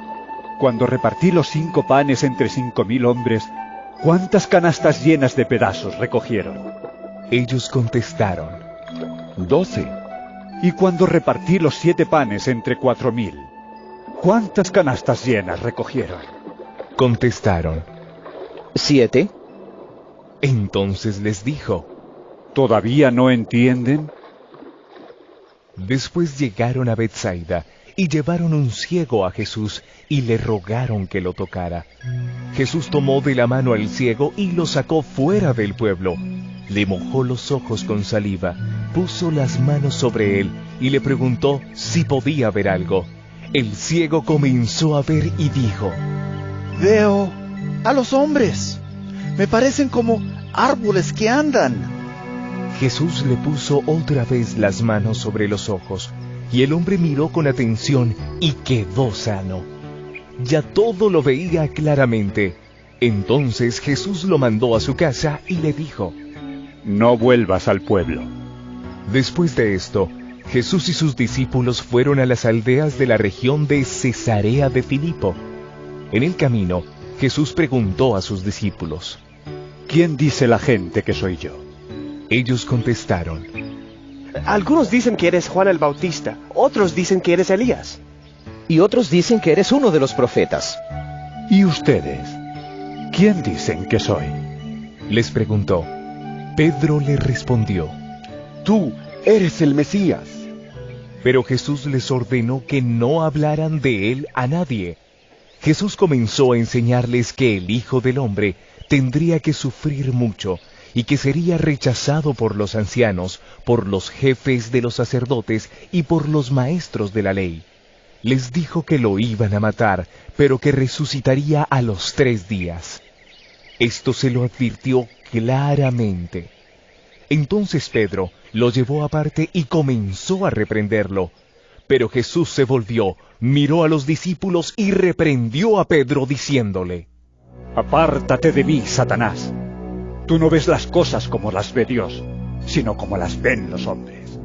Cuando repartí los 5 panes entre 5,000 hombres, ¿cuántas canastas llenas de pedazos recogieron? Ellos contestaron: 12. Y cuando repartí los 7 panes entre 4,000, ¿cuántas canastas llenas recogieron? Contestaron: 7. Entonces les dijo: ¿Todavía no entienden? Después llegaron a Betsaida y llevaron un ciego a Jesús y le rogaron que lo tocara. Jesús tomó de la mano al ciego y lo sacó fuera del pueblo. Le mojó los ojos con saliva, puso las manos sobre él y le preguntó si podía ver algo. El ciego comenzó a ver y dijo: Veo a los hombres. Me parecen como árboles que andan. Jesús le puso otra vez las manos sobre los ojos, y el hombre miró con atención y quedó sano. Ya todo lo veía claramente. Entonces Jesús lo mandó a su casa y le dijo: No vuelvas al pueblo. Después de esto, Jesús y sus discípulos fueron a las aldeas de la región de Cesarea de Filipo. En el camino, Jesús preguntó a sus discípulos: ¿Quién dice la gente que soy yo? Ellos contestaron: Algunos dicen que eres Juan el Bautista, otros dicen que eres Elías. Y otros dicen que eres uno de los profetas. ¿Y ustedes? ¿Quién dicen que soy? Les preguntó. Pedro le respondió: Tú eres el Mesías. Pero Jesús les ordenó que no hablaran de él a nadie. Jesús comenzó a enseñarles que el Hijo del Hombre tendría que sufrir mucho y que sería rechazado por los ancianos, por los jefes de los sacerdotes y por los maestros de la ley. Les dijo que lo iban a matar, pero que resucitaría a los 3 días. Esto se lo advirtió claramente. Entonces Pedro lo llevó aparte y comenzó a reprenderlo. Pero Jesús se volvió, miró a los discípulos y reprendió a Pedro diciéndole: Apártate de mí, Satanás. Tú no ves las cosas como las ve Dios, sino como las ven los hombres.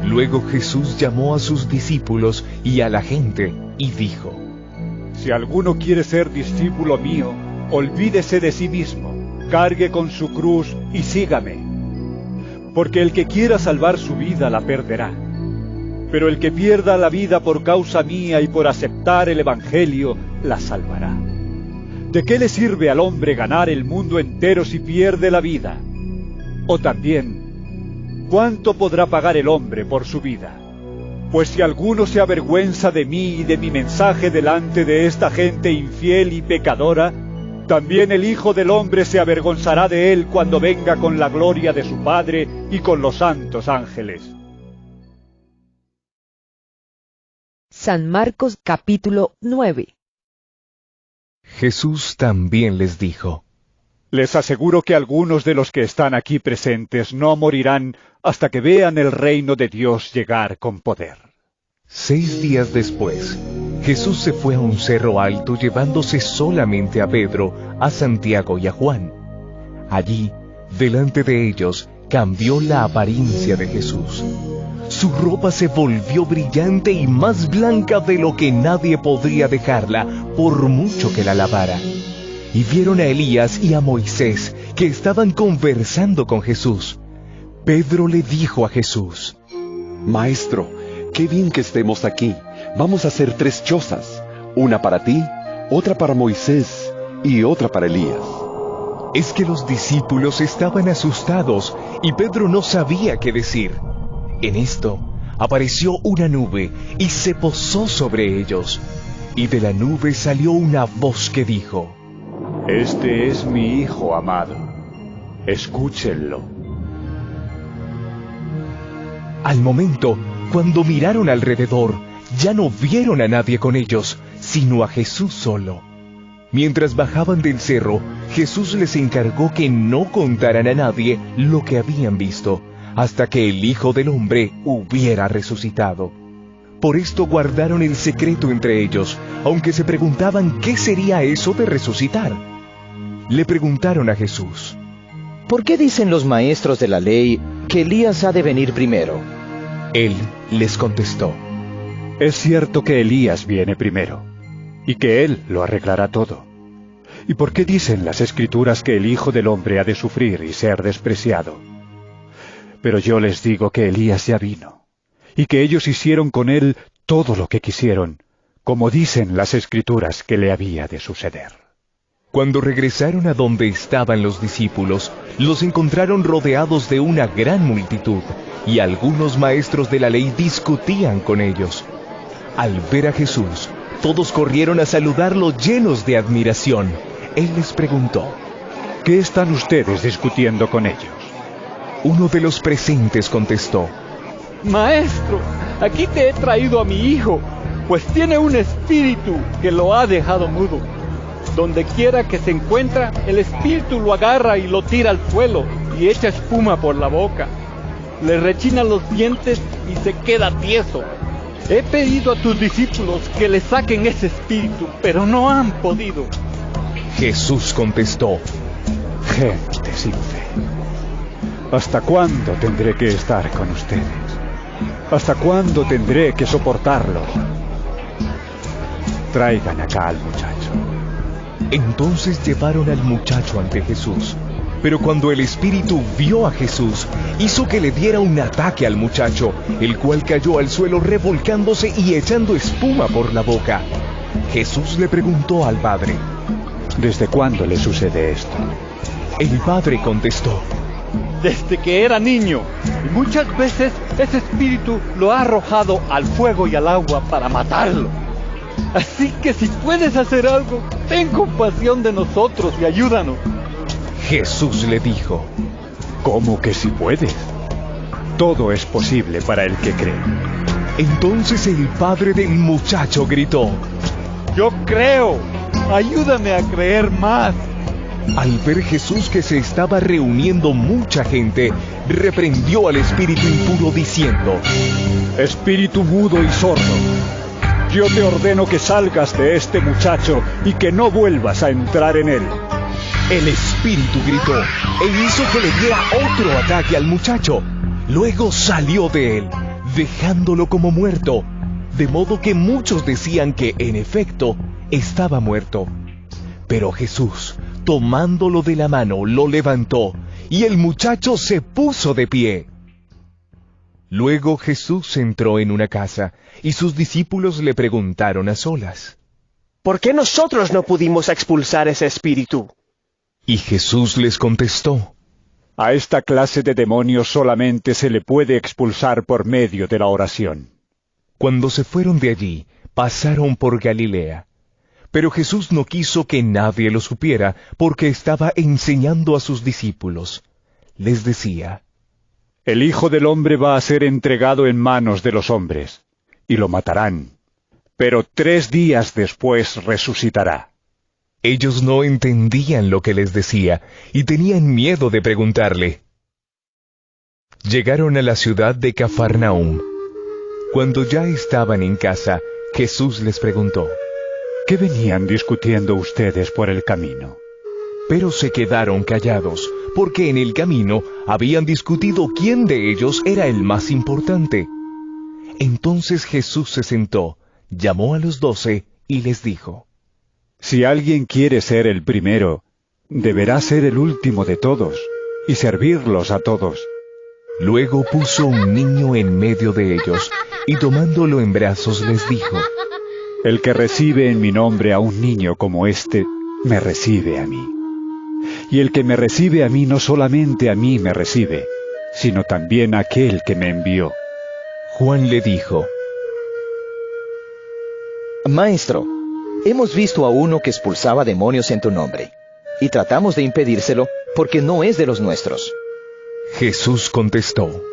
Luego Jesús llamó a sus discípulos y a la gente y dijo: Si alguno quiere ser discípulo mío, olvídese de sí mismo, cargue con su cruz y sígame. Porque el que quiera salvar su vida la perderá. Pero el que pierda la vida por causa mía y por aceptar el Evangelio, la salvará. ¿De qué le sirve al hombre ganar el mundo entero si pierde la vida? O también, ¿cuánto podrá pagar el hombre por su vida? Pues si alguno se avergüenza de mí y de mi mensaje delante de esta gente infiel y pecadora, también el Hijo del Hombre se avergonzará de él cuando venga con la gloria de su Padre y con los santos ángeles. San Marcos capítulo 9. Jesús también les dijo: Les aseguro que algunos de los que están aquí presentes no morirán hasta que vean el reino de Dios llegar con poder. 6 días después, Jesús se fue a un cerro alto llevándose solamente a Pedro, a Santiago y a Juan. Allí, delante de ellos, cambió la apariencia de Jesús. Su ropa se volvió brillante y más blanca de lo que nadie podría dejarla, por mucho que la lavara. Y vieron a Elías y a Moisés, que estaban conversando con Jesús. Pedro le dijo a Jesús: Maestro, qué bien que estemos aquí. Vamos a hacer 3 chozas, una para ti, otra para Moisés y otra para Elías. Es que los discípulos estaban asustados y Pedro no sabía qué decir. En esto apareció una nube y se posó sobre ellos. Y de la nube salió una voz que dijo: Este es mi Hijo amado, escúchenlo. Al momento, cuando miraron alrededor, ya no vieron a nadie con ellos, sino a Jesús solo. Mientras bajaban del cerro, Jesús les encargó que no contaran a nadie lo que habían visto, hasta que el Hijo del Hombre hubiera resucitado. Por esto guardaron el secreto entre ellos, aunque se preguntaban qué sería eso de resucitar. Le preguntaron a Jesús: ¿Por qué dicen los maestros de la ley que Elías ha de venir primero? Él les contestó: Es cierto que Elías viene primero, y que él lo arreglará todo. ¿Y por qué dicen las Escrituras que el Hijo del Hombre ha de sufrir y ser despreciado? Pero yo les digo que Elías ya vino, y que ellos hicieron con él todo lo que quisieron, como dicen las Escrituras que le había de suceder. Cuando regresaron a donde estaban los discípulos, los encontraron rodeados de una gran multitud, y algunos maestros de la ley discutían con ellos. Al ver a Jesús, todos corrieron a saludarlo llenos de admiración. Él les preguntó: ¿Qué están ustedes discutiendo con ellos? Uno de los presentes contestó: Maestro, aquí te he traído a mi hijo, pues tiene un espíritu que lo ha dejado mudo. Donde quiera que se encuentra, el espíritu lo agarra y lo tira al suelo y echa espuma por la boca. Le rechina los dientes y se queda tieso. He pedido a tus discípulos que le saquen ese espíritu, pero no han podido. Jesús contestó: Gente sin fe, ¿hasta cuándo tendré que estar con ustedes? ¿Hasta cuándo tendré que soportarlos? Traigan acá al muchacho. Entonces llevaron al muchacho ante Jesús. Pero cuando el espíritu vio a Jesús, hizo que le diera un ataque al muchacho, el cual cayó al suelo revolcándose y echando espuma por la boca. Jesús le preguntó al padre: ¿Desde cuándo le sucede esto? El padre contestó: Desde que era niño, y muchas veces ese espíritu lo ha arrojado al fuego y al agua para matarlo. Así que si puedes hacer algo, ten compasión de nosotros y ayúdanos. Jesús le dijo: ¿Cómo que si puedes? Todo es posible para el que cree. Entonces el padre del muchacho gritó: Yo creo, ayúdame a creer más. Al ver Jesús que se estaba reuniendo mucha gente, reprendió al espíritu impuro diciendo: Espíritu mudo y sordo, yo te ordeno que salgas de este muchacho y que no vuelvas a entrar en él. El espíritu gritó e hizo que le diera otro ataque al muchacho. Luego salió de él. dejándolo como muerto, de modo que muchos decían que, en efecto, estaba muerto. Pero Jesús, tomándolo de la mano, lo levantó, y el muchacho se puso de pie. Luego Jesús entró en una casa, y sus discípulos le preguntaron a solas: ¿Por qué nosotros no pudimos expulsar ese espíritu? Y Jesús les contestó: A esta clase de demonios solamente se le puede expulsar por medio de la oración. Cuando se fueron de allí, pasaron por Galilea. Pero Jesús no quiso que nadie lo supiera, porque estaba enseñando a sus discípulos. Les decía: El Hijo del Hombre va a ser entregado en manos de los hombres, y lo matarán, pero 3 días después resucitará. Ellos no entendían lo que les decía, y tenían miedo de preguntarle. Llegaron a la ciudad de Cafarnaúm. Cuando ya estaban en casa, Jesús les preguntó: ¿Qué venían discutiendo ustedes por el camino? Pero se quedaron callados, porque en el camino habían discutido quién de ellos era el más importante. Entonces Jesús se sentó, llamó a los 12 y les dijo: Si alguien quiere ser el primero, deberá ser el último de todos, y servirlos a todos. Luego puso un niño en medio de ellos, y tomándolo en brazos les dijo: El que recibe en mi nombre a un niño como este, me recibe a mí. Y el que me recibe a mí no solamente a mí me recibe, sino también a aquel que me envió. Juan le dijo: Maestro, hemos visto a uno que expulsaba demonios en tu nombre, y tratamos de impedírselo porque no es de los nuestros. Jesús contestó: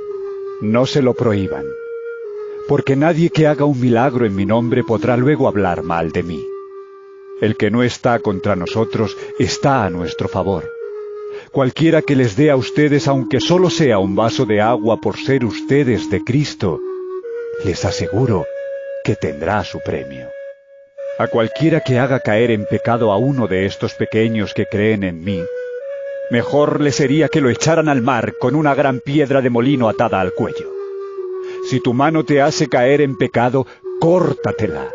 No se lo prohíban, porque nadie que haga un milagro en mi nombre podrá luego hablar mal de mí. El que no está contra nosotros está a nuestro favor. Cualquiera que les dé a ustedes, aunque solo sea un vaso de agua por ser ustedes de Cristo, les aseguro que tendrá su premio. A cualquiera que haga caer en pecado a uno de estos pequeños que creen en mí, mejor le sería que lo echaran al mar con una gran piedra de molino atada al cuello. Si tu mano te hace caer en pecado, córtatela.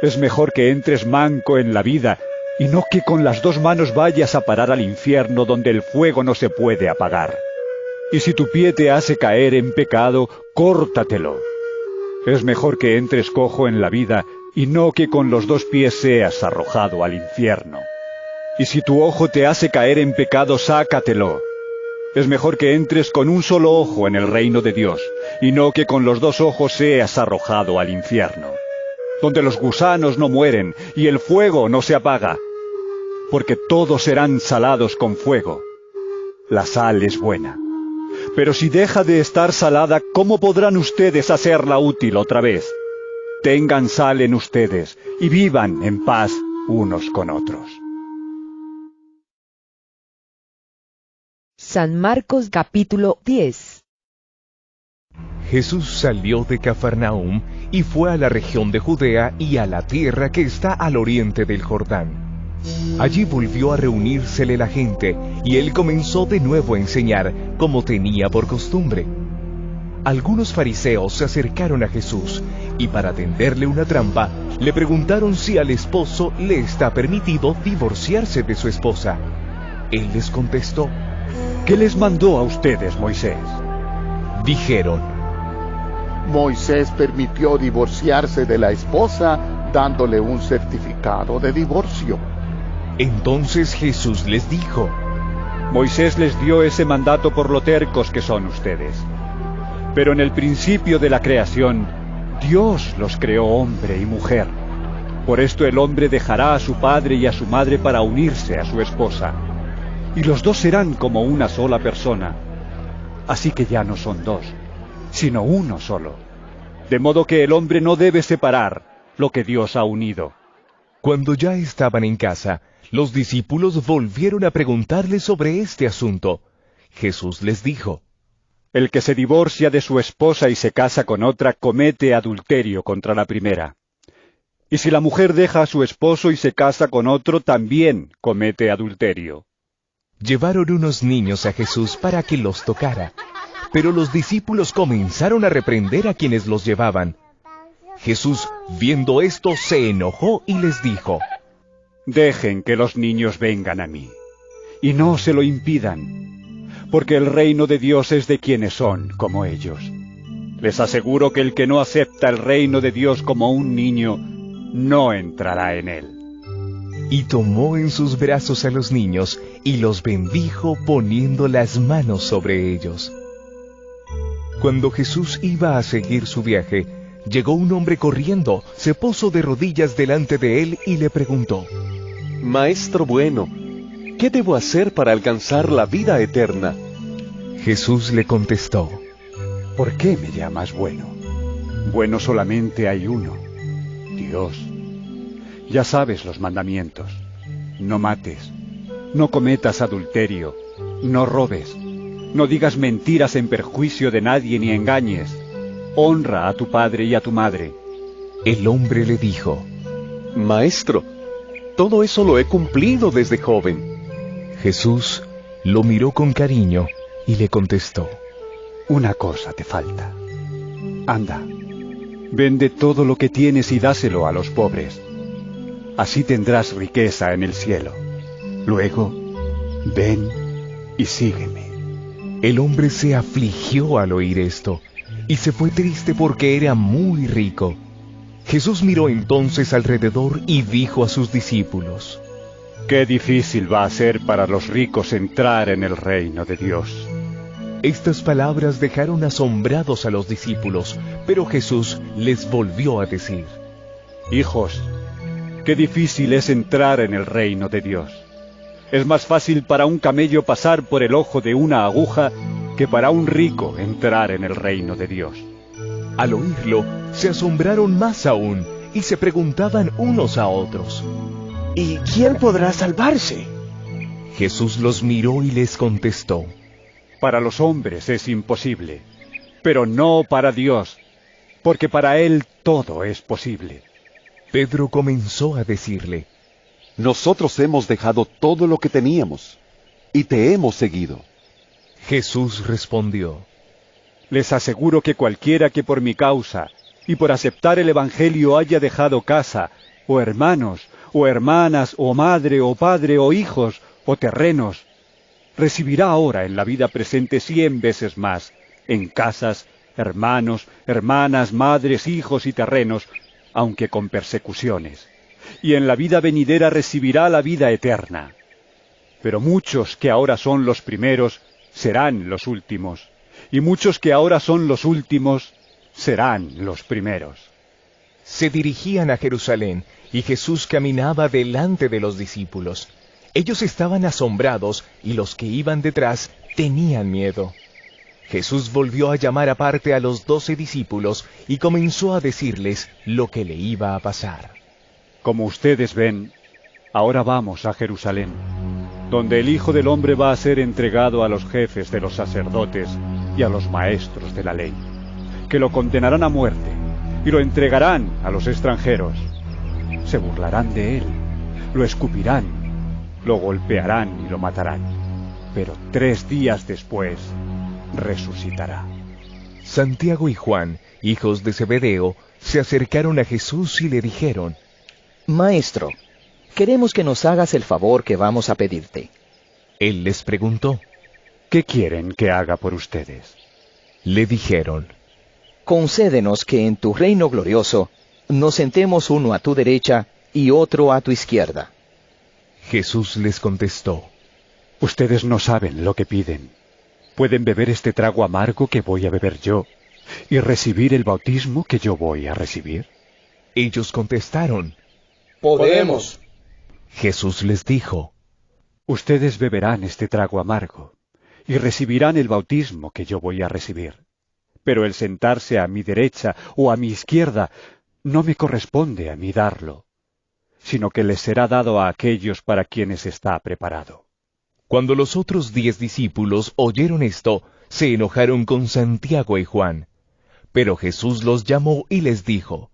Es mejor que entres manco en la vida, y no que con las 2 manos vayas a parar al infierno donde el fuego no se puede apagar. Y si tu pie te hace caer en pecado, córtatelo. Es mejor que entres cojo en la vida, y no que con los 2 pies seas arrojado al infierno. Y si tu ojo te hace caer en pecado, sácatelo. Es mejor que entres con un solo ojo en el reino de Dios, y no que con los 2 ojos seas arrojado al infierno, donde los gusanos no mueren y el fuego no se apaga, porque todos serán salados con fuego. La sal es buena, pero si deja de estar salada, ¿cómo podrán ustedes hacerla útil otra vez? Tengan sal en ustedes y vivan en paz unos con otros. San Marcos capítulo 10. Jesús salió de Cafarnaúm y fue a la región de Judea y a la tierra que está al oriente del Jordán. Allí volvió a reunírsele la gente, y él comenzó de nuevo a enseñar, como tenía por costumbre. Algunos fariseos se acercaron a Jesús, y para tenderle una trampa, le preguntaron si al esposo le está permitido divorciarse de su esposa. Él les contestó: ¿Qué les mandó a ustedes Moisés? Dijeron: Moisés permitió divorciarse de la esposa dándole un certificado de divorcio. Entonces Jesús les dijo: Moisés les dio ese mandato por lo tercos que son ustedes. Pero en el principio de la creación, Dios los creó hombre y mujer. Por esto el hombre dejará a su padre y a su madre para unirse a su esposa, y los 2 serán como una sola persona. Así que ya no son 2, sino uno solo. De modo que el hombre no debe separar lo que Dios ha unido. Cuando ya estaban en casa, los discípulos volvieron a preguntarle sobre este asunto. Jesús les dijo: El que se divorcia de su esposa y se casa con otra, comete adulterio contra la primera. Y si la mujer deja a su esposo y se casa con otro, también comete adulterio. Llevaron unos niños a Jesús para que los tocara, Pero los discípulos comenzaron a reprender a quienes los llevaban. Jesús, viendo esto, se enojó y les dijo: Dejen que los niños vengan a mí, y no se lo impidan, porque el reino de Dios es de quienes son como ellos. Les aseguro que el que no acepta el reino de Dios como un niño, no entrará en él. Y tomó en sus brazos a los niños y los bendijo poniendo las manos sobre ellos. Cuando Jesús iba a seguir su viaje, llegó un hombre corriendo, se puso de rodillas delante de él y le preguntó: Maestro bueno, ¿qué debo hacer para alcanzar la vida eterna? Jesús le contestó: ¿Por qué me llamas bueno? Bueno solamente hay uno, Dios. Ya sabes los mandamientos: no mates, no cometas adulterio, no robes, no digas mentiras en perjuicio de nadie ni engañes, honra a tu padre y a tu madre. El hombre le dijo: Maestro, todo eso lo he cumplido desde joven. Jesús lo miró con cariño y le contestó: Una cosa te falta. Anda, vende todo lo que tienes y dáselo a los pobres. Así tendrás riqueza en el cielo. Luego, ven y sígueme. El hombre se afligió al oír esto, y se fue triste porque era muy rico. Jesús miró entonces alrededor y dijo a sus discípulos: Qué difícil va a ser para los ricos entrar en el reino de Dios. Estas palabras dejaron asombrados a los discípulos, pero Jesús les volvió a decir: Hijos, qué difícil es entrar en el reino de Dios. Es más fácil para un camello pasar por el ojo de una aguja que para un rico entrar en el reino de Dios. Al oírlo, se asombraron más aún y se preguntaban unos a otros: ¿Y quién podrá salvarse? Jesús los miró y les contestó: Para los hombres es imposible, pero no para Dios, porque para Él todo es posible. Pedro comenzó a decirle: Nosotros hemos dejado todo lo que teníamos y te hemos seguido. Jesús respondió: Les aseguro que cualquiera que por mi causa y por aceptar el Evangelio haya dejado casa, o hermanos, o hermanas, o madre, o padre, o hijos, o terrenos, recibirá ahora en la vida presente 100 veces más, en casas, hermanos, hermanas, madres, hijos y terrenos, aunque con persecuciones, y en la vida venidera recibirá la vida eterna. Pero muchos que ahora son los primeros serán los últimos, y muchos que ahora son los últimos serán los primeros. Se dirigían a Jerusalén, y Jesús caminaba delante de los discípulos. Ellos estaban asombrados, y los que iban detrás tenían miedo. Jesús volvió a llamar aparte a los 12 discípulos y comenzó a decirles lo que le iba a pasar. Como ustedes ven, ahora vamos a Jerusalén, donde el Hijo del Hombre va a ser entregado a los jefes de los sacerdotes y a los maestros de la ley, que lo condenarán a muerte y lo entregarán a los extranjeros. Se burlarán de él, lo escupirán, lo golpearán y lo matarán, pero 3 días después resucitará. Santiago y Juan, hijos de Zebedeo, se acercaron a Jesús y le dijeron: Maestro, queremos que nos hagas el favor que vamos a pedirte. Él les preguntó: ¿Qué quieren que haga por ustedes? Le dijeron: Concédenos que en tu reino glorioso nos sentemos uno a tu derecha y otro a tu izquierda. Jesús les contestó: Ustedes no saben lo que piden. ¿Pueden beber este trago amargo que voy a beber yo y recibir el bautismo que yo voy a recibir? Ellos contestaron: Podemos. Jesús les dijo: Ustedes beberán este trago amargo y recibirán el bautismo que yo voy a recibir. Pero el sentarse a mi derecha o a mi izquierda no me corresponde a mí darlo, sino que les será dado a aquellos para quienes está preparado. Cuando los otros 10 discípulos oyeron esto, se enojaron con Santiago y Juan. Pero Jesús los llamó y les dijo: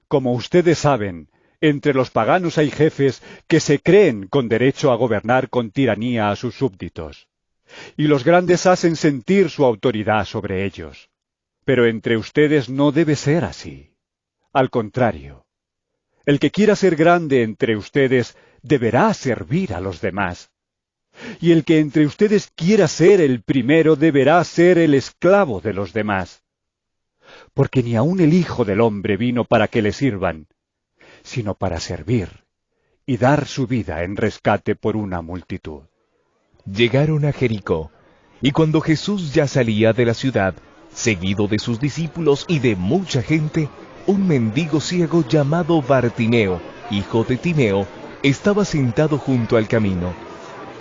Como ustedes saben, entre los paganos hay jefes que se creen con derecho a gobernar con tiranía a sus súbditos. y los grandes hacen sentir su autoridad sobre ellos. Pero entre ustedes no debe ser así. Al contrario, el que quiera ser grande entre ustedes deberá servir a los demás. Y el que entre ustedes quiera ser el primero deberá ser el esclavo de los demás. Porque ni aun el Hijo del Hombre vino para que le sirvan, sino para servir y dar su vida en rescate por una multitud. Llegaron a Jericó, y cuando Jesús ya salía de la ciudad, seguido de sus discípulos y de mucha gente, un mendigo ciego llamado Bartimeo, hijo de Timeo, estaba sentado junto al camino.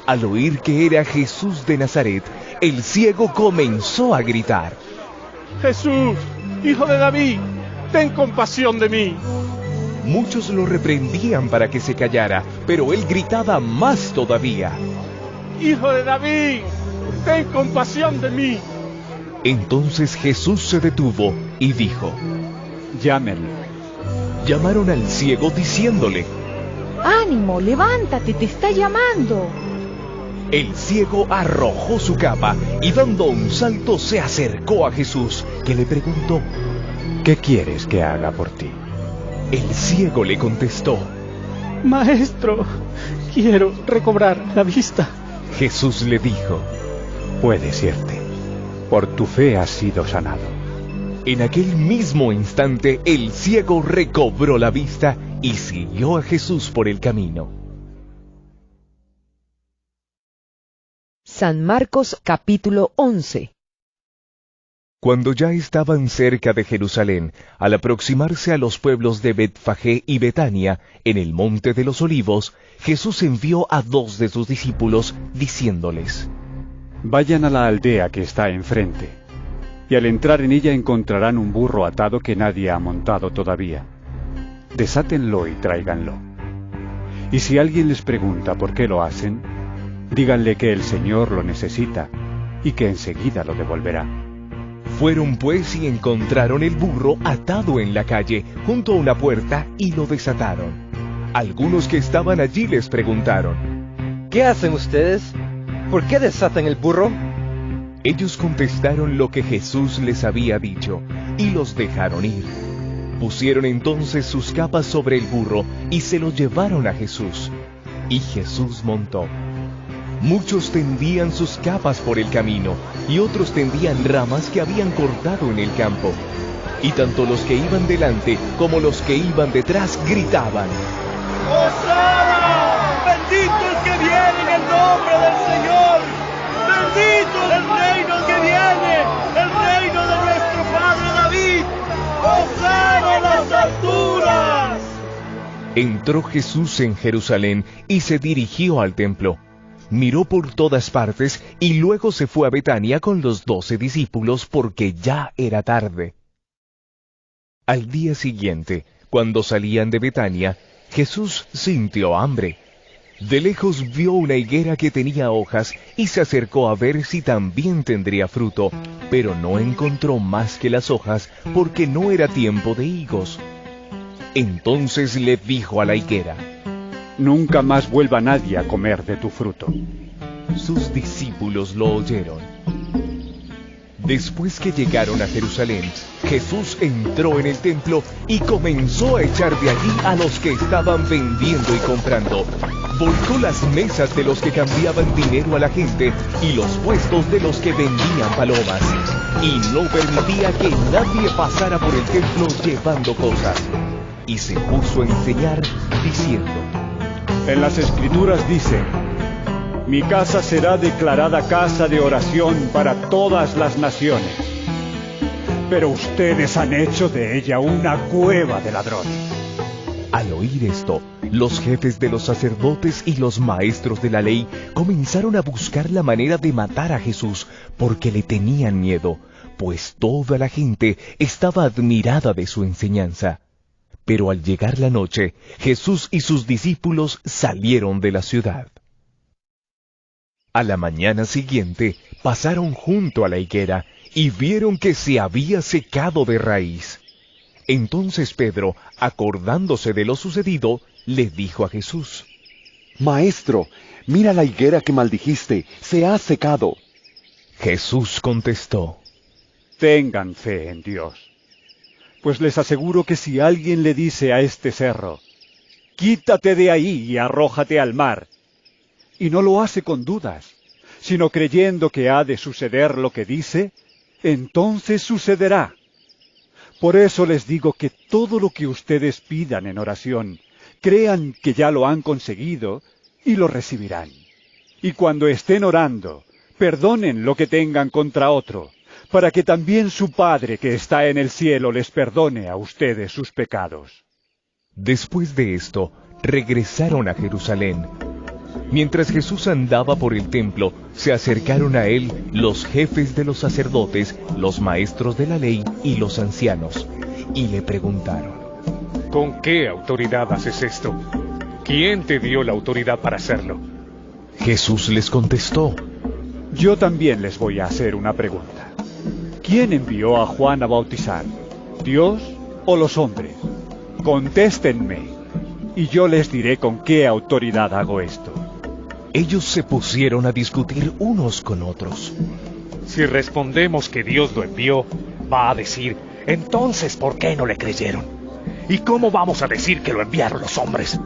Al oír que era Jesús de Nazaret, el ciego comenzó a gritar: Jesús, hijo de David, ten compasión de mí. Muchos lo reprendían para que se callara, pero él gritaba más todavía: Hijo de David, ten compasión de mí. Entonces Jesús se detuvo y dijo: Llámenlo. Llamaron al ciego diciéndole: ánimo, levántate, te está llamando. El ciego arrojó su capa y dando un salto se acercó a Jesús, que le preguntó: ¿Qué quieres que haga por ti? El ciego le contestó: Maestro, quiero recobrar la vista. Jesús le dijo: Puedes irte, por tu fe has sido sanado. En aquel mismo instante el ciego recobró la vista y siguió a Jesús por el camino. San Marcos capítulo 11. Cuando ya estaban cerca de Jerusalén, al aproximarse a los pueblos de Betfagé y Betania, en el monte de los Olivos, Jesús envió a 2 de sus discípulos, diciéndoles: Vayan a la aldea que está enfrente, y al entrar en ella encontrarán un burro atado que nadie ha montado todavía. Desátenlo y tráiganlo. Y si alguien les pregunta por qué lo hacen, díganle que el Señor lo necesita y que enseguida lo devolverá. Fueron pues y encontraron el burro atado en la calle, junto a una puerta, y lo desataron. Algunos que estaban allí les preguntaron: ¿Qué hacen ustedes? ¿Por qué desatan el burro? Ellos contestaron lo que Jesús les había dicho, y los dejaron ir. Pusieron entonces sus capas sobre el burro, y se lo llevaron a Jesús. Y Jesús montó. Muchos tendían sus capas por el camino, y otros tendían ramas que habían cortado en el campo. Y tanto los que iban delante como los que iban detrás gritaban: ¡Hosana! ¡Bendito el que viene en el nombre del Señor! ¡Bendito el reino que viene! ¡El reino de nuestro Padre David! ¡Hosana en las alturas! Entró Jesús en Jerusalén y se dirigió al templo. Miró por todas partes y luego se fue a Betania con los 12 discípulos porque ya era tarde. Al día siguiente, cuando salían de Betania, Jesús sintió hambre. De lejos vio una higuera que tenía hojas y se acercó a ver si también tendría fruto, pero no encontró más que las hojas porque no era tiempo de higos. Entonces le dijo a la higuera: Nunca más vuelva nadie a comer de tu fruto. Sus discípulos lo oyeron. Después que llegaron a Jerusalén, Jesús entró en el templo y comenzó a echar de allí a los que estaban vendiendo y comprando. Volcó las mesas de los que cambiaban dinero a la gente y los puestos de los que vendían palomas. Y no permitía que nadie pasara por el templo llevando cosas. Y se puso a enseñar diciendo: En las Escrituras dice: Mi casa será declarada casa de oración para todas las naciones. Pero ustedes han hecho de ella una cueva de ladrones. Al oír esto, los jefes de los sacerdotes y los maestros de la ley comenzaron a buscar la manera de matar a Jesús, porque le tenían miedo, pues toda la gente estaba admirada de su enseñanza. Pero al llegar la noche, Jesús y sus discípulos salieron de la ciudad. A la mañana siguiente, pasaron junto a la higuera y vieron que se había secado de raíz. Entonces Pedro, acordándose de lo sucedido, le dijo a Jesús: Maestro, mira la higuera que maldijiste, se ha secado. Jesús contestó: Tengan fe en Dios. Pues les aseguro que si alguien le dice a este cerro, quítate de ahí y arrójate al mar, y no lo hace con dudas, sino creyendo que ha de suceder lo que dice, entonces sucederá. Por eso les digo que todo lo que ustedes pidan en oración, crean que ya lo han conseguido y lo recibirán. Y cuando estén orando, perdonen lo que tengan contra otro, para que también su Padre que está en el cielo les perdone a ustedes sus pecados. Después de esto, regresaron a Jerusalén. Mientras Jesús andaba por el templo, se acercaron a él los jefes de los sacerdotes, los maestros de la ley y los ancianos, y le preguntaron: ¿Con qué autoridad haces esto? ¿Quién te dio la autoridad para hacerlo? Jesús les contestó: Yo también les voy a hacer una pregunta. ¿Quién envió a Juan a bautizar? ¿Dios o los hombres? Contéstenme, y yo les diré con qué autoridad hago esto. Ellos se pusieron a discutir unos con otros. Si respondemos que Dios lo envió, va a decir, entonces, ¿por qué no le creyeron? ¿Y cómo vamos a decir que lo enviaron los hombres?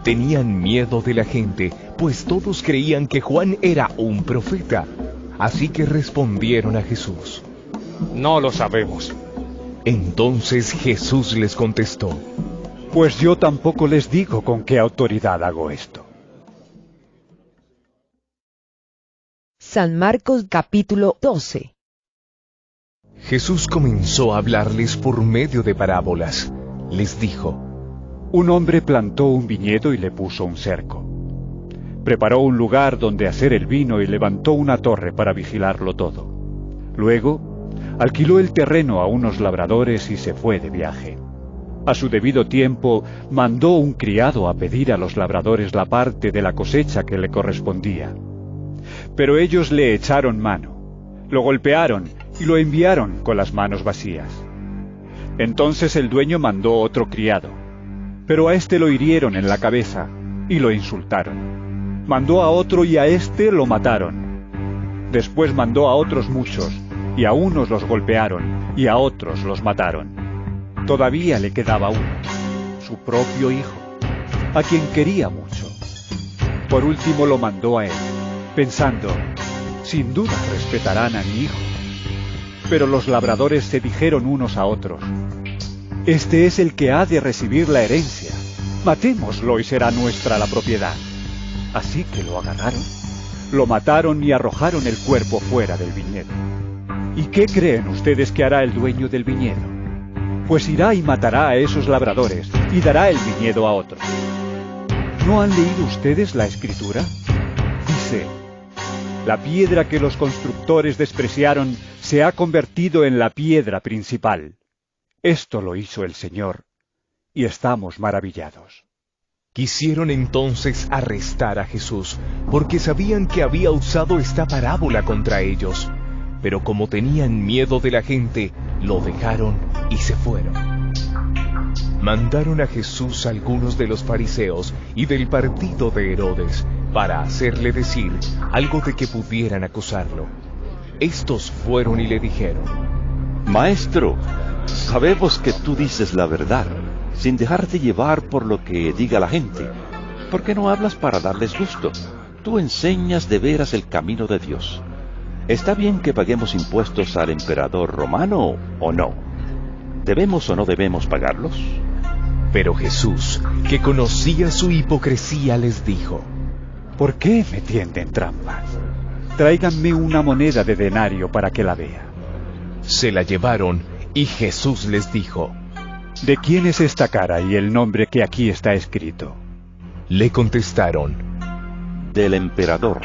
Tenían miedo de la gente, pues todos creían que Juan era un profeta. Así que respondieron a Jesús: No lo sabemos. Entonces Jesús les contestó: Pues yo tampoco les digo con qué autoridad hago esto. San Marcos capítulo 12. Jesús comenzó a hablarles por medio de parábolas. Les dijo: Un hombre plantó un viñedo y le puso un cerco. Preparó un lugar donde hacer el vino y levantó una torre para vigilarlo todo. Luego, alquiló el terreno a unos labradores y se fue de viaje. A su debido tiempo, mandó un criado a pedir a los labradores la parte de la cosecha que le correspondía. Pero ellos le echaron mano, lo golpearon y lo enviaron con las manos vacías. Entonces el dueño mandó otro criado, pero a éste lo hirieron en la cabeza y lo insultaron. Mandó a otro y a éste lo mataron. Después mandó a otros muchos, y a unos los golpearon y a otros los mataron. Todavía le quedaba uno, su propio hijo, a quien quería mucho. Por último lo mandó a él, pensando, sin duda respetarán a mi hijo. Pero los labradores se dijeron unos a otros: Este es el que ha de recibir la herencia. Matémoslo y será nuestra la propiedad. Así que lo agarraron, lo mataron y arrojaron el cuerpo fuera del viñedo. ¿Y qué creen ustedes que hará el dueño del viñedo? Pues irá y matará a esos labradores y dará el viñedo a otros. ¿No han leído ustedes la Escritura? Dice: La piedra que los constructores despreciaron se ha convertido en la piedra principal. Esto lo hizo el Señor, y estamos maravillados. Quisieron entonces arrestar a Jesús, porque sabían que había usado esta parábola contra ellos. Pero como tenían miedo de la gente, lo dejaron y se fueron. Mandaron a Jesús algunos de los fariseos y del partido de Herodes, para hacerle decir algo de que pudieran acusarlo. Estos fueron y le dijeron: Maestro, sabemos que tú dices la verdad, sin dejarte llevar por lo que diga la gente. ¿Por qué no hablas para darles gusto? Tú enseñas de veras el camino de Dios. ¿Está bien que paguemos impuestos al emperador romano o no? ¿Debemos o no debemos pagarlos? Pero Jesús, que conocía su hipocresía, les dijo: ¿Por qué me tienden trampas? Tráiganme una moneda de denario para que la vea. Se la llevaron y Jesús les dijo: ¿De quién es esta cara y el nombre que aquí está escrito? Le contestaron: Del emperador.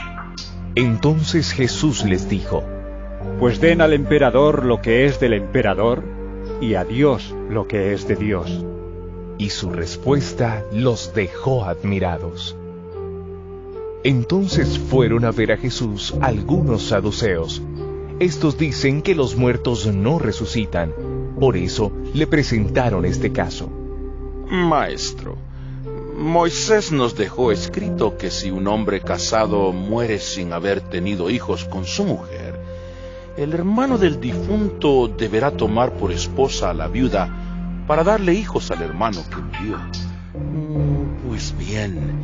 Entonces Jesús les dijo: Pues den al emperador lo que es del emperador y a Dios lo que es de Dios. Y su respuesta los dejó admirados. Entonces fueron a ver a Jesús algunos saduceos. Estos dicen que los muertos no resucitan. Por eso le presentaron este caso. Maestro, Moisés nos dejó escrito que si un hombre casado muere sin haber tenido hijos con su mujer, el hermano del difunto deberá tomar por esposa a la viuda para darle hijos al hermano que murió. Pues bien,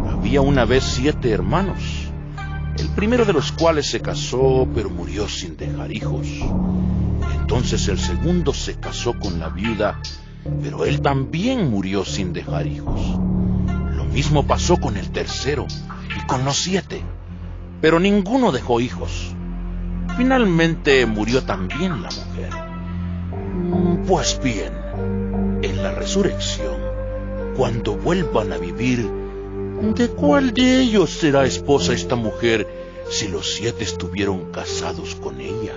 había una vez 7 hermanos, el primero de los cuales se casó, pero murió sin dejar hijos. Entonces el segundo se casó con la viuda, pero él también murió sin dejar hijos. Lo mismo pasó con el tercero y con los 7, pero ninguno dejó hijos. Finalmente murió también la mujer. Pues bien, en la resurrección, cuando vuelvan a vivir, ¿de cuál de ellos será esposa esta mujer si los 7 estuvieron casados con ella?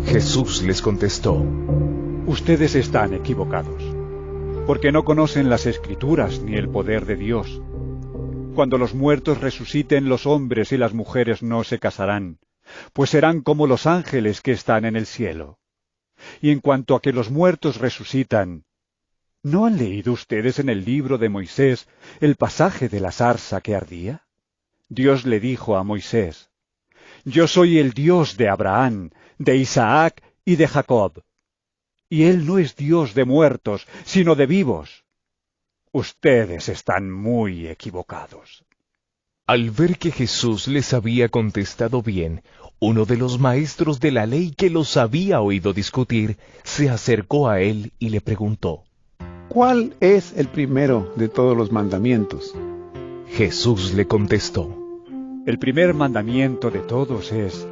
Jesús les contestó: Ustedes están equivocados, porque no conocen las Escrituras ni el poder de Dios. Cuando los muertos resuciten, los hombres y las mujeres no se casarán, pues serán como los ángeles que están en el cielo. Y en cuanto a que los muertos resucitan, ¿no han leído ustedes en el libro de Moisés el pasaje de la zarza que ardía? Dios le dijo a Moisés: Yo soy el Dios de Abraham, de Isaac y de Jacob. Y Él no es Dios de muertos, sino de vivos. Ustedes están muy equivocados. Al ver que Jesús les había contestado bien, uno de los maestros de la ley que los había oído discutir, se acercó a él y le preguntó: ¿Cuál es el primero de todos los mandamientos? Jesús le contestó: El primer mandamiento de todos es: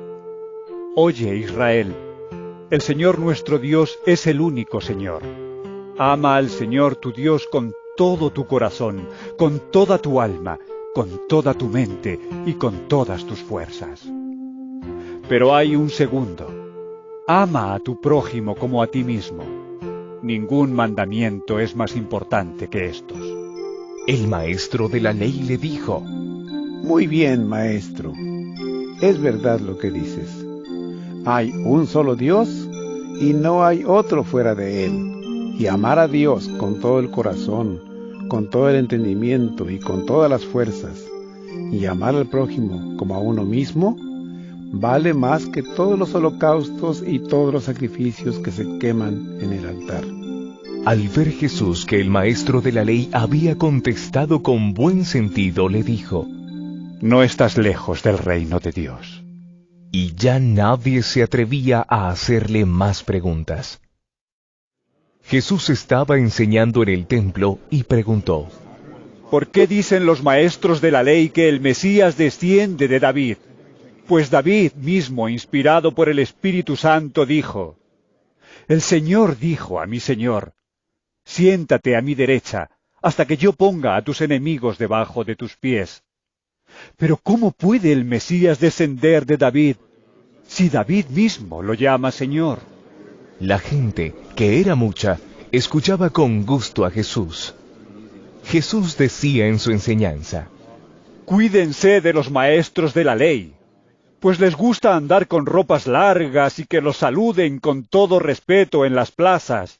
Oye, Israel, el Señor nuestro Dios es el único Señor. Ama al Señor tu Dios con todo tu corazón, con toda tu alma, con toda tu mente y con todas tus fuerzas. Pero hay un segundo: ama a tu prójimo como a ti mismo. Ningún mandamiento es más importante que estos. El maestro de la ley le dijo: Muy bien, maestro. Es verdad lo que dices. Hay un solo Dios y no hay otro fuera de Él. Y amar a Dios con todo el corazón, con todo el entendimiento y con todas las fuerzas, y amar al prójimo como a uno mismo, vale más que todos los holocaustos y todos los sacrificios que se queman en el altar. Al ver Jesús que el maestro de la ley había contestado con buen sentido, le dijo: No estás lejos del reino de Dios. Y ya nadie se atrevía a hacerle más preguntas. Jesús estaba enseñando en el templo y preguntó: ¿Por qué dicen los maestros de la ley que el Mesías desciende de David? Pues David mismo, inspirado por el Espíritu Santo, dijo: El Señor dijo a mi Señor: Siéntate a mi derecha, hasta que yo ponga a tus enemigos debajo de tus pies. Pero ¿cómo puede el Mesías descender de David, si David mismo lo llama Señor? La gente, que era mucha, escuchaba con gusto a Jesús. Jesús decía en su enseñanza: Cuídense de los maestros de la ley, pues les gusta andar con ropas largas y que los saluden con todo respeto en las plazas.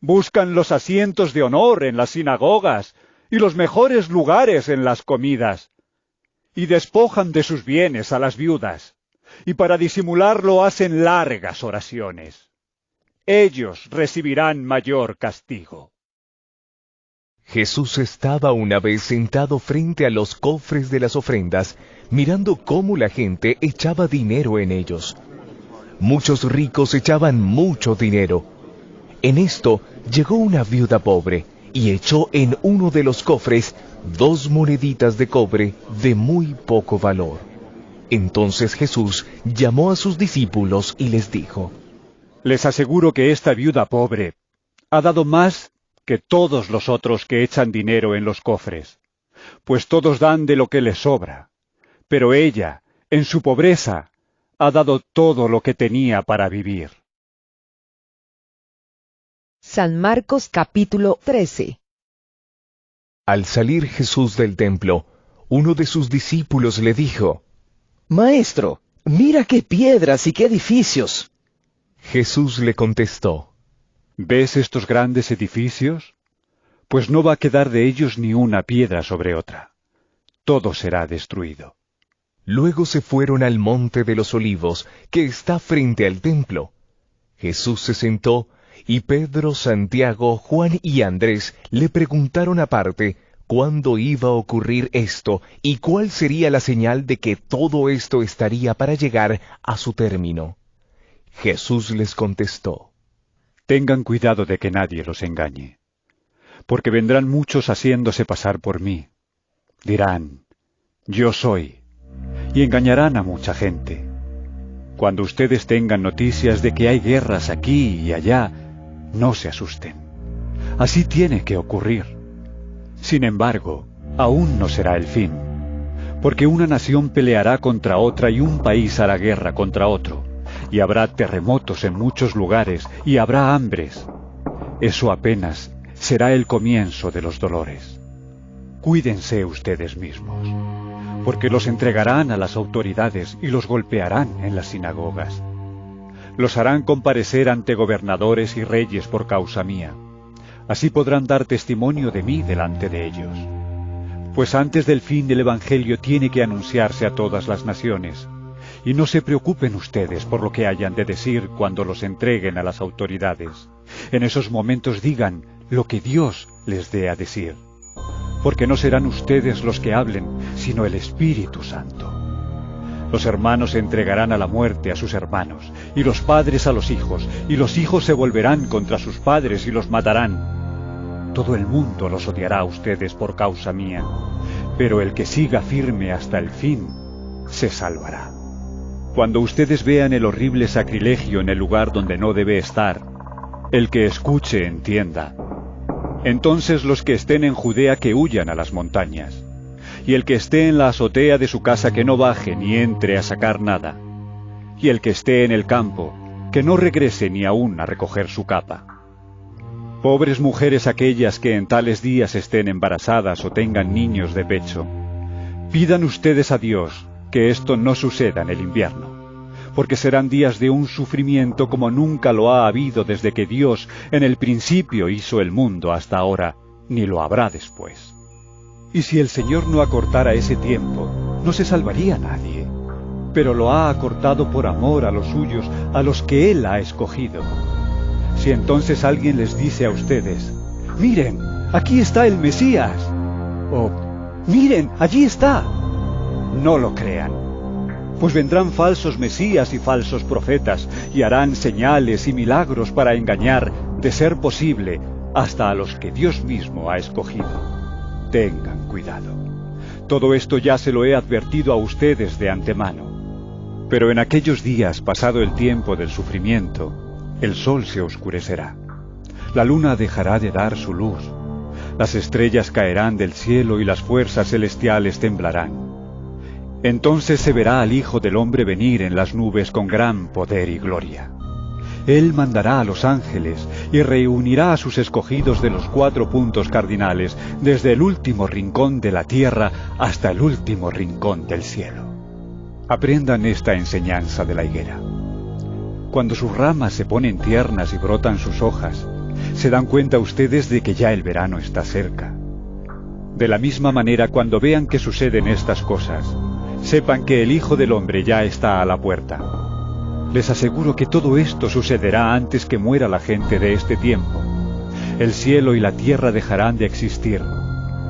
Buscan los asientos de honor en las sinagogas y los mejores lugares en las comidas, y despojan de sus bienes a las viudas, y para disimularlo hacen largas oraciones. Ellos recibirán mayor castigo. Jesús estaba una vez sentado frente a los cofres de las ofrendas, mirando cómo la gente echaba dinero en ellos. Muchos ricos echaban mucho dinero. En esto llegó una viuda pobre y echó en uno de los cofres 2 moneditas de cobre de muy poco valor. Entonces Jesús llamó a sus discípulos y les dijo: Les aseguro que esta viuda pobre ha dado más que todos los otros que echan dinero en los cofres, pues todos dan de lo que les sobra. Pero ella, en su pobreza, ha dado todo lo que tenía para vivir. San Marcos capítulo 13. Al salir Jesús del templo, uno de sus discípulos le dijo: Maestro, mira qué piedras y qué edificios. Jesús le contestó: ¿Ves estos grandes edificios? Pues no va a quedar de ellos ni una piedra sobre otra. Todo será destruido. Luego se fueron al monte de los olivos, que está frente al templo. Jesús se sentó, y Pedro, Santiago, Juan y Andrés le preguntaron aparte cuándo iba a ocurrir esto y cuál sería la señal de que todo esto estaría para llegar a su término. Jesús les contestó: Tengan cuidado de que nadie los engañe, porque vendrán muchos haciéndose pasar por mí. Dirán: Yo soy, y engañarán a mucha gente. Cuando ustedes tengan noticias de que hay guerras aquí y allá, no se asusten. Así tiene que ocurrir. Sin embargo, aún no será el fin, porque una nación peleará contra otra y un país hará guerra contra otro, y habrá terremotos en muchos lugares y habrá hambres. Eso apenas será el comienzo de los dolores. Cuídense ustedes mismos, porque los entregarán a las autoridades y los golpearán en las sinagogas. Los harán comparecer ante gobernadores y reyes por causa mía. Así podrán dar testimonio de mí delante de ellos. Pues antes del fin del Evangelio tiene que anunciarse a todas las naciones. Y no se preocupen ustedes por lo que hayan de decir cuando los entreguen a las autoridades. En esos momentos digan lo que Dios les dé a decir. Porque no serán ustedes los que hablen, sino el Espíritu Santo. Los hermanos entregarán a la muerte a sus hermanos, y los padres a los hijos, y los hijos se volverán contra sus padres y los matarán. Todo el mundo los odiará a ustedes por causa mía, pero el que siga firme hasta el fin se salvará. Cuando ustedes vean el horrible sacrilegio en el lugar donde no debe estar, el que escuche entienda. Entonces los que estén en Judea que huyan a las montañas, y el que esté en la azotea de su casa que no baje ni entre a sacar nada, y el que esté en el campo que no regrese ni aún a recoger su capa. Pobres mujeres aquellas que en tales días estén embarazadas o tengan niños de pecho, pidan ustedes a Dios que esto no suceda en el invierno, porque serán días de un sufrimiento como nunca lo ha habido desde que Dios en el principio hizo el mundo hasta ahora, ni lo habrá después. Y si el Señor no acortara ese tiempo, no se salvaría nadie, pero lo ha acortado por amor a los suyos, a los que Él ha escogido. Si entonces alguien les dice a ustedes: miren, aquí está el Mesías, o miren, allí está, no lo crean, pues vendrán falsos mesías y falsos profetas, y harán señales y milagros para engañar, de ser posible, hasta a los que Dios mismo ha escogido. Tengan cuidado. Todo esto ya se lo he advertido a ustedes de antemano. Pero en aquellos días, pasado el tiempo del sufrimiento, el sol se oscurecerá, la luna dejará de dar su luz, las estrellas caerán del cielo y las fuerzas celestiales temblarán. Entonces se verá al Hijo del Hombre venir en las nubes con gran poder y gloria. Él mandará a los ángeles y reunirá a sus escogidos de los 4 puntos cardinales, desde el último rincón de la tierra hasta el último rincón del cielo. Aprendan esta enseñanza de la higuera. Cuando sus ramas se ponen tiernas y brotan sus hojas, se dan cuenta ustedes de que ya el verano está cerca. De la misma manera, cuando vean que suceden estas cosas, sepan que el Hijo del Hombre ya está a la puerta. Les aseguro que todo esto sucederá antes que muera la gente de este tiempo. El cielo y la tierra dejarán de existir,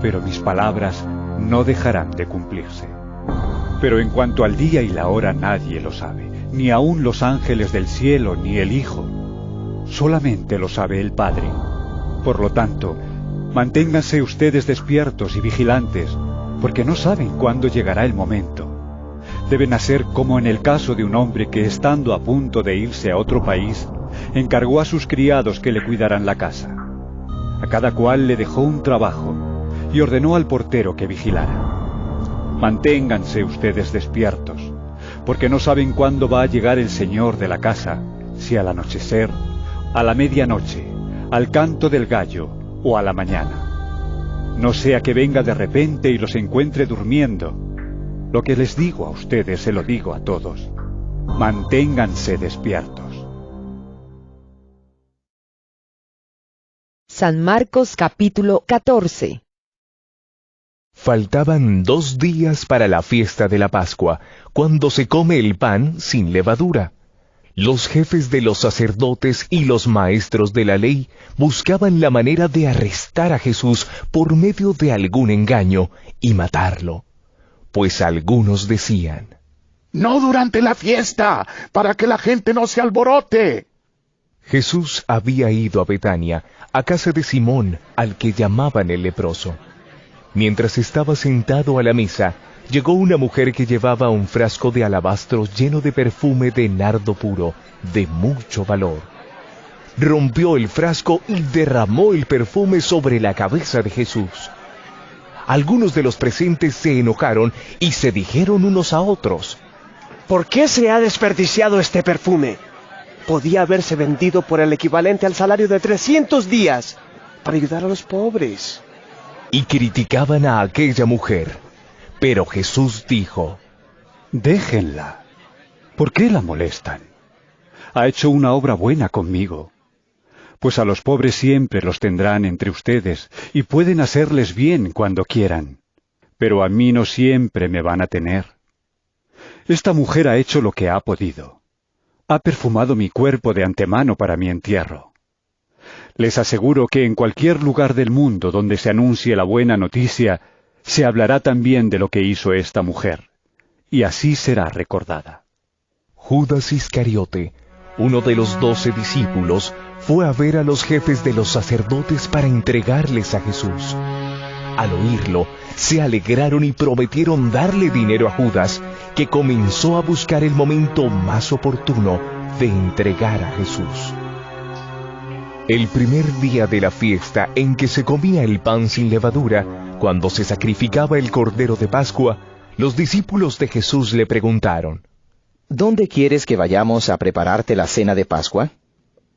pero mis palabras no dejarán de cumplirse. Pero en cuanto al día y la hora nadie lo sabe, ni aun los ángeles del cielo ni el Hijo. Solamente lo sabe el Padre. Por lo tanto, manténganse ustedes despiertos y vigilantes, porque no saben cuándo llegará el momento. Deben hacer como en el caso de un hombre que, estando a punto de irse a otro país, encargó a sus criados que le cuidaran la casa. A cada cual le dejó un trabajo y ordenó al portero que vigilara. Manténganse ustedes despiertos, porque no saben cuándo va a llegar el señor de la casa, si al anochecer, a la medianoche, al canto del gallo o a la mañana. No sea que venga de repente y los encuentre durmiendo. Lo que les digo a ustedes se lo digo a todos. Manténganse despiertos. San Marcos capítulo 14. Faltaban 2 días para la fiesta de la Pascua, cuando se come el pan sin levadura. Los jefes de los sacerdotes y los maestros de la ley buscaban la manera de arrestar a Jesús por medio de algún engaño y matarlo, pues algunos decían: No durante la fiesta, para que la gente no se alborote. Jesús había ido a Betania, a casa de Simón, al que llamaban el leproso. Mientras estaba sentado a la mesa, llegó una mujer que llevaba un frasco de alabastro lleno de perfume de nardo puro, de mucho valor. Rompió el frasco y derramó el perfume sobre la cabeza de Jesús. Algunos de los presentes se enojaron y se dijeron unos a otros: ¿Por qué se ha desperdiciado este perfume? Podía haberse vendido por el equivalente al salario de 300 días para ayudar a los pobres. Y criticaban a aquella mujer. Pero Jesús dijo: Déjenla. ¿Por qué la molestan? Ha hecho una obra buena conmigo. Pues a los pobres siempre los tendrán entre ustedes y pueden hacerles bien cuando quieran. Pero a mí no siempre me van a tener. Esta mujer ha hecho lo que ha podido. Ha perfumado mi cuerpo de antemano para mi entierro. Les aseguro que en cualquier lugar del mundo donde se anuncie la buena noticia, se hablará también de lo que hizo esta mujer, y así será recordada. Judas Iscariote, uno de los 12 discípulos, fue a ver a los jefes de los sacerdotes para entregarles a Jesús. Al oírlo, se alegraron y prometieron darle dinero a Judas, que comenzó a buscar el momento más oportuno de entregar a Jesús. El primer día de la fiesta en que se comía el pan sin levadura, cuando se sacrificaba el Cordero de Pascua, los discípulos de Jesús le preguntaron: ¿Dónde quieres que vayamos a prepararte la cena de Pascua?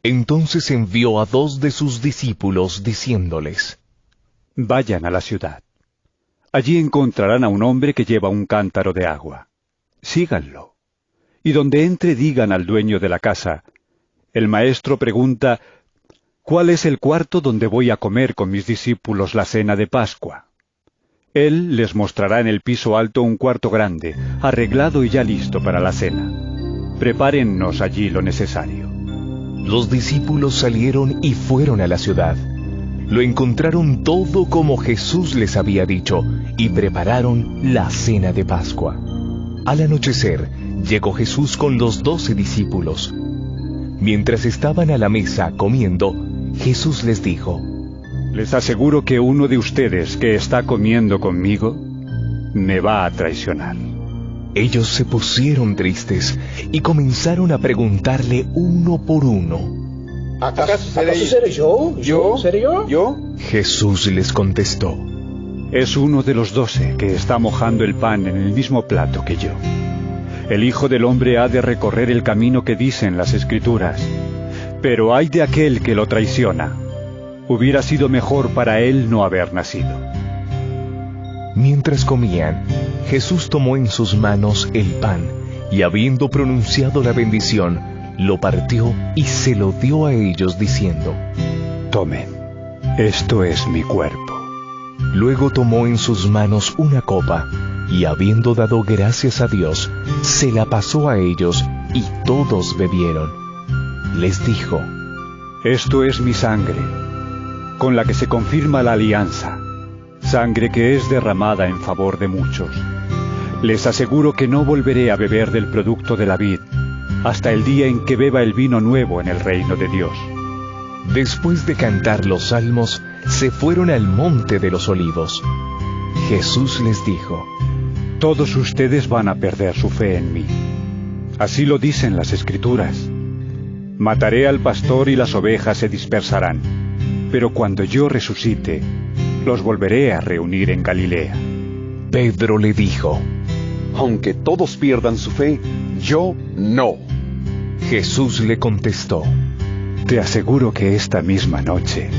Entonces envió a 2 de sus discípulos diciéndoles: Vayan a la ciudad. Allí encontrarán a un hombre que lleva un cántaro de agua. Síganlo. Y donde entre digan al dueño de la casa: El maestro pregunta: ¿Cuál es el cuarto donde voy a comer con mis discípulos la cena de Pascua? Él les mostrará en el piso alto un cuarto grande, arreglado y ya listo para la cena. Prepárennos allí lo necesario. Los discípulos salieron y fueron a la ciudad. Lo encontraron todo como Jesús les había dicho, y prepararon la cena de Pascua. Al anochecer, llegó Jesús con los 12 discípulos. Mientras estaban a la mesa comiendo, Jesús les dijo: Les aseguro que uno de ustedes que está comiendo conmigo me va a traicionar. Ellos se pusieron tristes y comenzaron a preguntarle uno por uno: ¿Acaso seré yo? ¿Yo? ¿Seré yo? ¿Yo? Jesús les contestó: Es uno de los 12 que está mojando el pan en el mismo plato que yo. El Hijo del Hombre ha de recorrer el camino que dicen las Escrituras, pero ay de aquel que lo traiciona. Hubiera sido mejor para él no haber nacido. Mientras comían, Jesús tomó en sus manos el pan, y habiendo pronunciado la bendición, lo partió y se lo dio a ellos diciendo: Tomen, esto es mi cuerpo. Luego tomó en sus manos una copa, y habiendo dado gracias a Dios, se la pasó a ellos, y todos bebieron. Les dijo: Esto es mi sangre, con la que se confirma la alianza, sangre que es derramada en favor de muchos. Les aseguro que no volveré a beber del producto de la vid, hasta el día en que beba el vino nuevo en el reino de Dios. Después de cantar los salmos, se fueron al monte de los olivos. Jesús les dijo: Todos ustedes van a perder su fe en mí. Así lo dicen las Escrituras. Mataré al pastor y las ovejas se dispersarán, pero cuando yo resucite, los volveré a reunir en Galilea. Pedro le dijo: Aunque todos pierdan su fe, yo no. Jesús le contestó: Te aseguro que esta misma noche,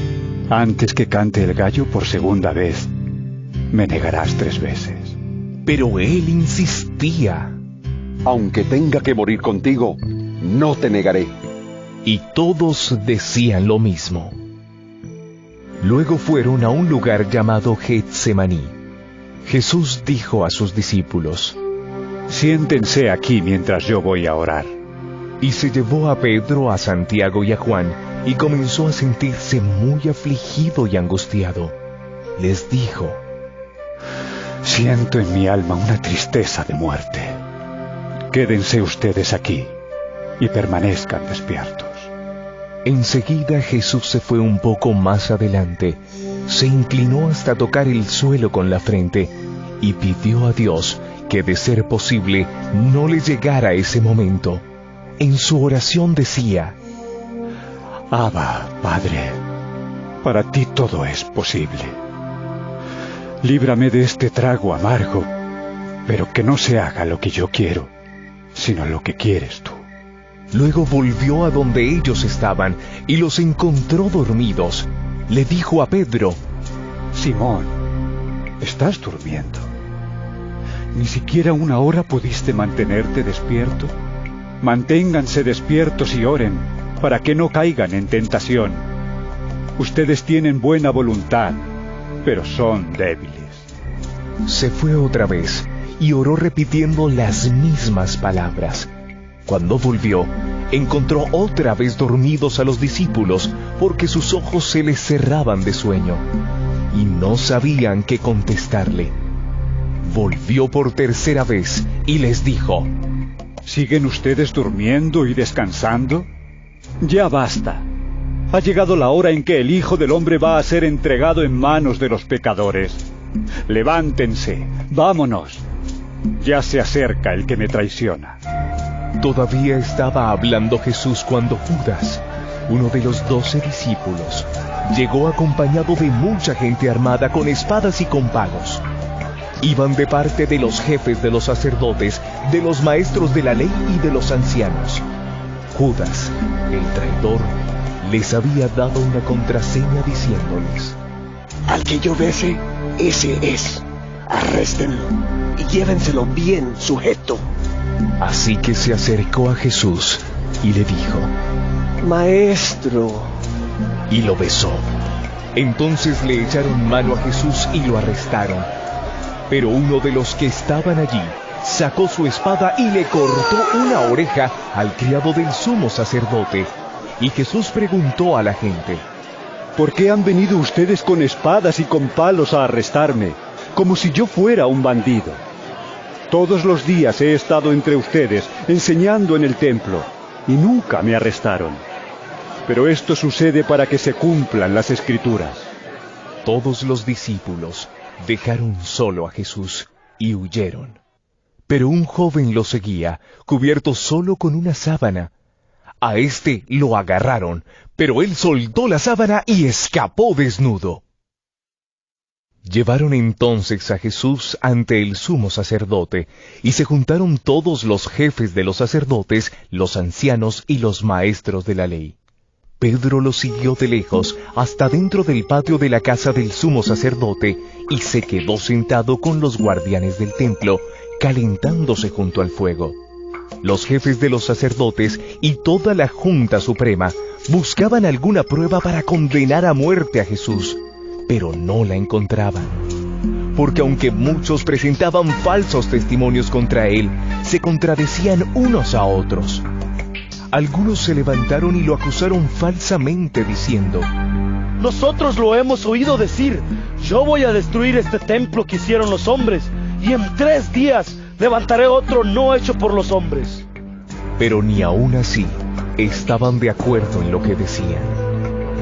antes que cante el gallo por segunda vez, me negarás 3 veces. Pero él insistía: Aunque tenga que morir contigo, no te negaré. Y todos decían lo mismo. Luego fueron a un lugar llamado Getsemaní. Jesús dijo a sus discípulos: Siéntense aquí mientras yo voy a orar. Y se llevó a Pedro, a Santiago y a Juan, y comenzó a sentirse muy afligido y angustiado. Les dijo: Siento en mi alma una tristeza de muerte. Quédense ustedes aquí y permanezcan despiertos. Enseguida Jesús se fue un poco más adelante, se inclinó hasta tocar el suelo con la frente y pidió a Dios que, de ser posible, no le llegara ese momento. En su oración decía: Abba, Padre, para ti todo es posible. Líbrame de este trago amargo, pero que no se haga lo que yo quiero, sino lo que quieres tú. Luego volvió a donde ellos estaban y los encontró dormidos. Le dijo a Pedro: Simón, ¿estás durmiendo? ¿Ni siquiera una hora pudiste mantenerte despierto? Manténganse despiertos y oren, para que no caigan en tentación. Ustedes tienen buena voluntad, pero son débiles. Se fue otra vez y oró repitiendo las mismas palabras. Cuando volvió, encontró otra vez dormidos a los discípulos, porque sus ojos se les cerraban de sueño, y no sabían qué contestarle. Volvió por tercera vez y les dijo: ¿Siguen ustedes durmiendo y descansando? Ya basta. Ha llegado la hora en que el Hijo del Hombre va a ser entregado en manos de los pecadores. Levántense, vámonos. Ya se acerca el que me traiciona. Todavía estaba hablando Jesús cuando Judas, uno de los 12 discípulos, llegó acompañado de mucha gente armada con espadas y con palos. Iban de parte de los jefes de los sacerdotes, de los maestros de la ley y de los ancianos. Judas, el traidor, les había dado una contraseña diciéndoles: Al que yo bese, ese es. Arréstenlo y llévenselo bien sujeto. Así que se acercó a Jesús y le dijo: Maestro. Y lo besó. Entonces le echaron mano a Jesús y lo arrestaron. Pero uno de los que estaban allí sacó su espada y le cortó una oreja al criado del sumo sacerdote. Y Jesús preguntó a la gente: ¿Por qué han venido ustedes con espadas y con palos a arrestarme, como si yo fuera un bandido? Todos los días he estado entre ustedes, enseñando en el templo, y nunca me arrestaron. Pero esto sucede para que se cumplan las Escrituras. Todos los discípulos dejaron solo a Jesús y huyeron. Pero un joven lo seguía, cubierto solo con una sábana. A éste lo agarraron, pero él soltó la sábana y escapó desnudo. Llevaron entonces a Jesús ante el sumo sacerdote, y se juntaron todos los jefes de los sacerdotes, los ancianos y los maestros de la ley. Pedro lo siguió de lejos hasta dentro del patio de la casa del sumo sacerdote, y se quedó sentado con los guardianes del templo, calentándose junto al fuego. Los jefes de los sacerdotes y toda la Junta Suprema buscaban alguna prueba para condenar a muerte a Jesús, pero no la encontraban. Porque aunque muchos presentaban falsos testimonios contra él, se contradecían unos a otros. Algunos se levantaron y lo acusaron falsamente diciendo: Nosotros lo hemos oído decir: yo voy a destruir este templo que hicieron los hombres, y en 3 días levantaré otro no hecho por los hombres. Pero ni aún así estaban de acuerdo en lo que decían.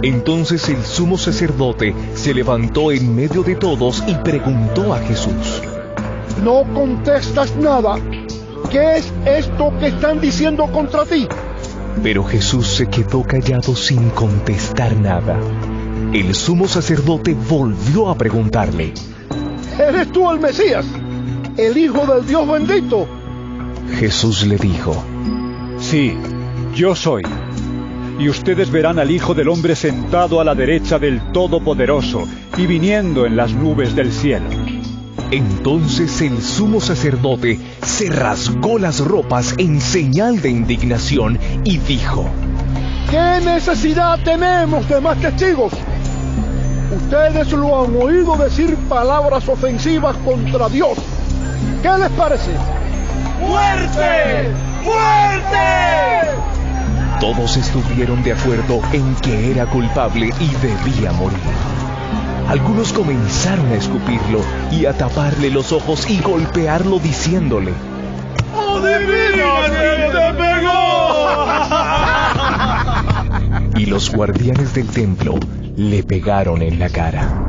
Entonces el sumo sacerdote se levantó en medio de todos y preguntó a Jesús: No contestas nada. ¿Qué es esto que están diciendo contra ti? Pero Jesús se quedó callado sin contestar nada. El sumo sacerdote volvió a preguntarle: ¿Eres tú el Mesías, el Hijo del Dios bendito? Jesús le dijo: Sí, yo soy. Y ustedes verán al Hijo del Hombre sentado a la derecha del Todopoderoso y viniendo en las nubes del cielo. Entonces el sumo sacerdote se rasgó las ropas en señal de indignación y dijo: ¿Qué necesidad tenemos de más testigos? Ustedes lo han oído decir palabras ofensivas contra Dios. ¿Qué les parece? ¡Muerte! ¡Muerte! Todos estuvieron de acuerdo en que era culpable y debía morir. Algunos comenzaron a escupirlo y a taparle los ojos y golpearlo diciéndole: ¡Adivina quién te pegó! Y los guardianes del templo le pegaron en la cara.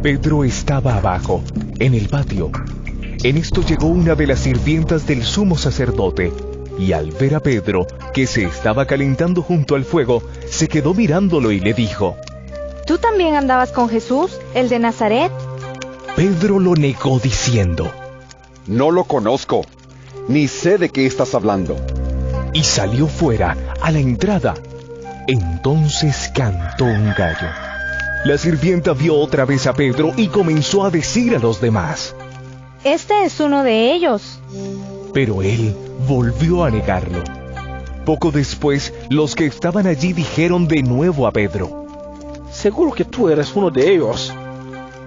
Pedro estaba abajo, en el patio. En esto llegó una de las sirvientas del sumo sacerdote, y al ver a Pedro, que se estaba calentando junto al fuego, se quedó mirándolo y le dijo: ¿Tú también andabas con Jesús, el de Nazaret? Pedro lo negó diciendo: No lo conozco, ni sé de qué estás hablando. Y salió fuera, a la entrada. Entonces cantó un gallo. La sirvienta vio otra vez a Pedro y comenzó a decir a los demás: Este es uno de ellos. Pero él volvió a negarlo. Poco después, los que estaban allí dijeron de nuevo a Pedro: Seguro que tú eres uno de ellos,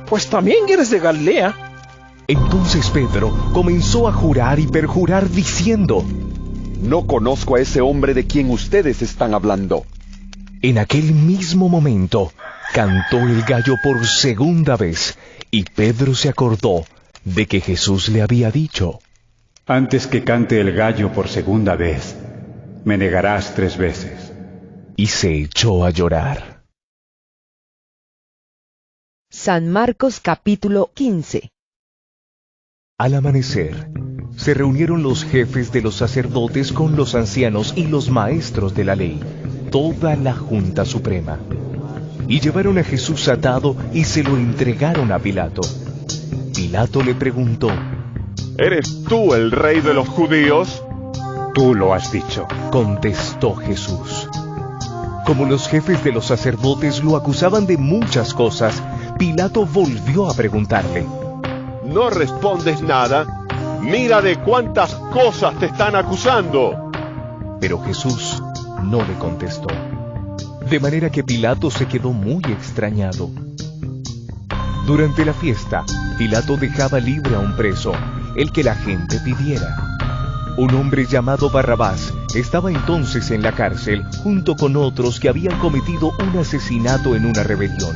pues también eres de Galilea. Entonces Pedro comenzó a jurar y perjurar diciendo: No conozco a ese hombre de quien ustedes están hablando. En aquel mismo momento, cantó el gallo por segunda vez, y Pedro se acordó de que Jesús le había dicho: Antes que cante el gallo por segunda vez, me negarás 3 veces. Y se echó a llorar. San Marcos capítulo 15. Al amanecer, se reunieron los jefes de los sacerdotes con los ancianos y los maestros de la ley, toda la Junta Suprema. Y llevaron a Jesús atado y se lo entregaron a Pilato. Pilato le preguntó: ¿Eres tú el rey de los judíos? Tú lo has dicho, contestó Jesús. Como los jefes de los sacerdotes lo acusaban de muchas cosas, Pilato volvió a preguntarle: ¿No respondes nada? Mira de cuántas cosas te están acusando. Pero Jesús no le contestó. De manera que Pilato se quedó muy extrañado. Durante la fiesta, Pilato dejaba libre a un preso, el que la gente pidiera. Un hombre llamado Barrabás estaba entonces en la cárcel junto con otros que habían cometido un asesinato en una rebelión.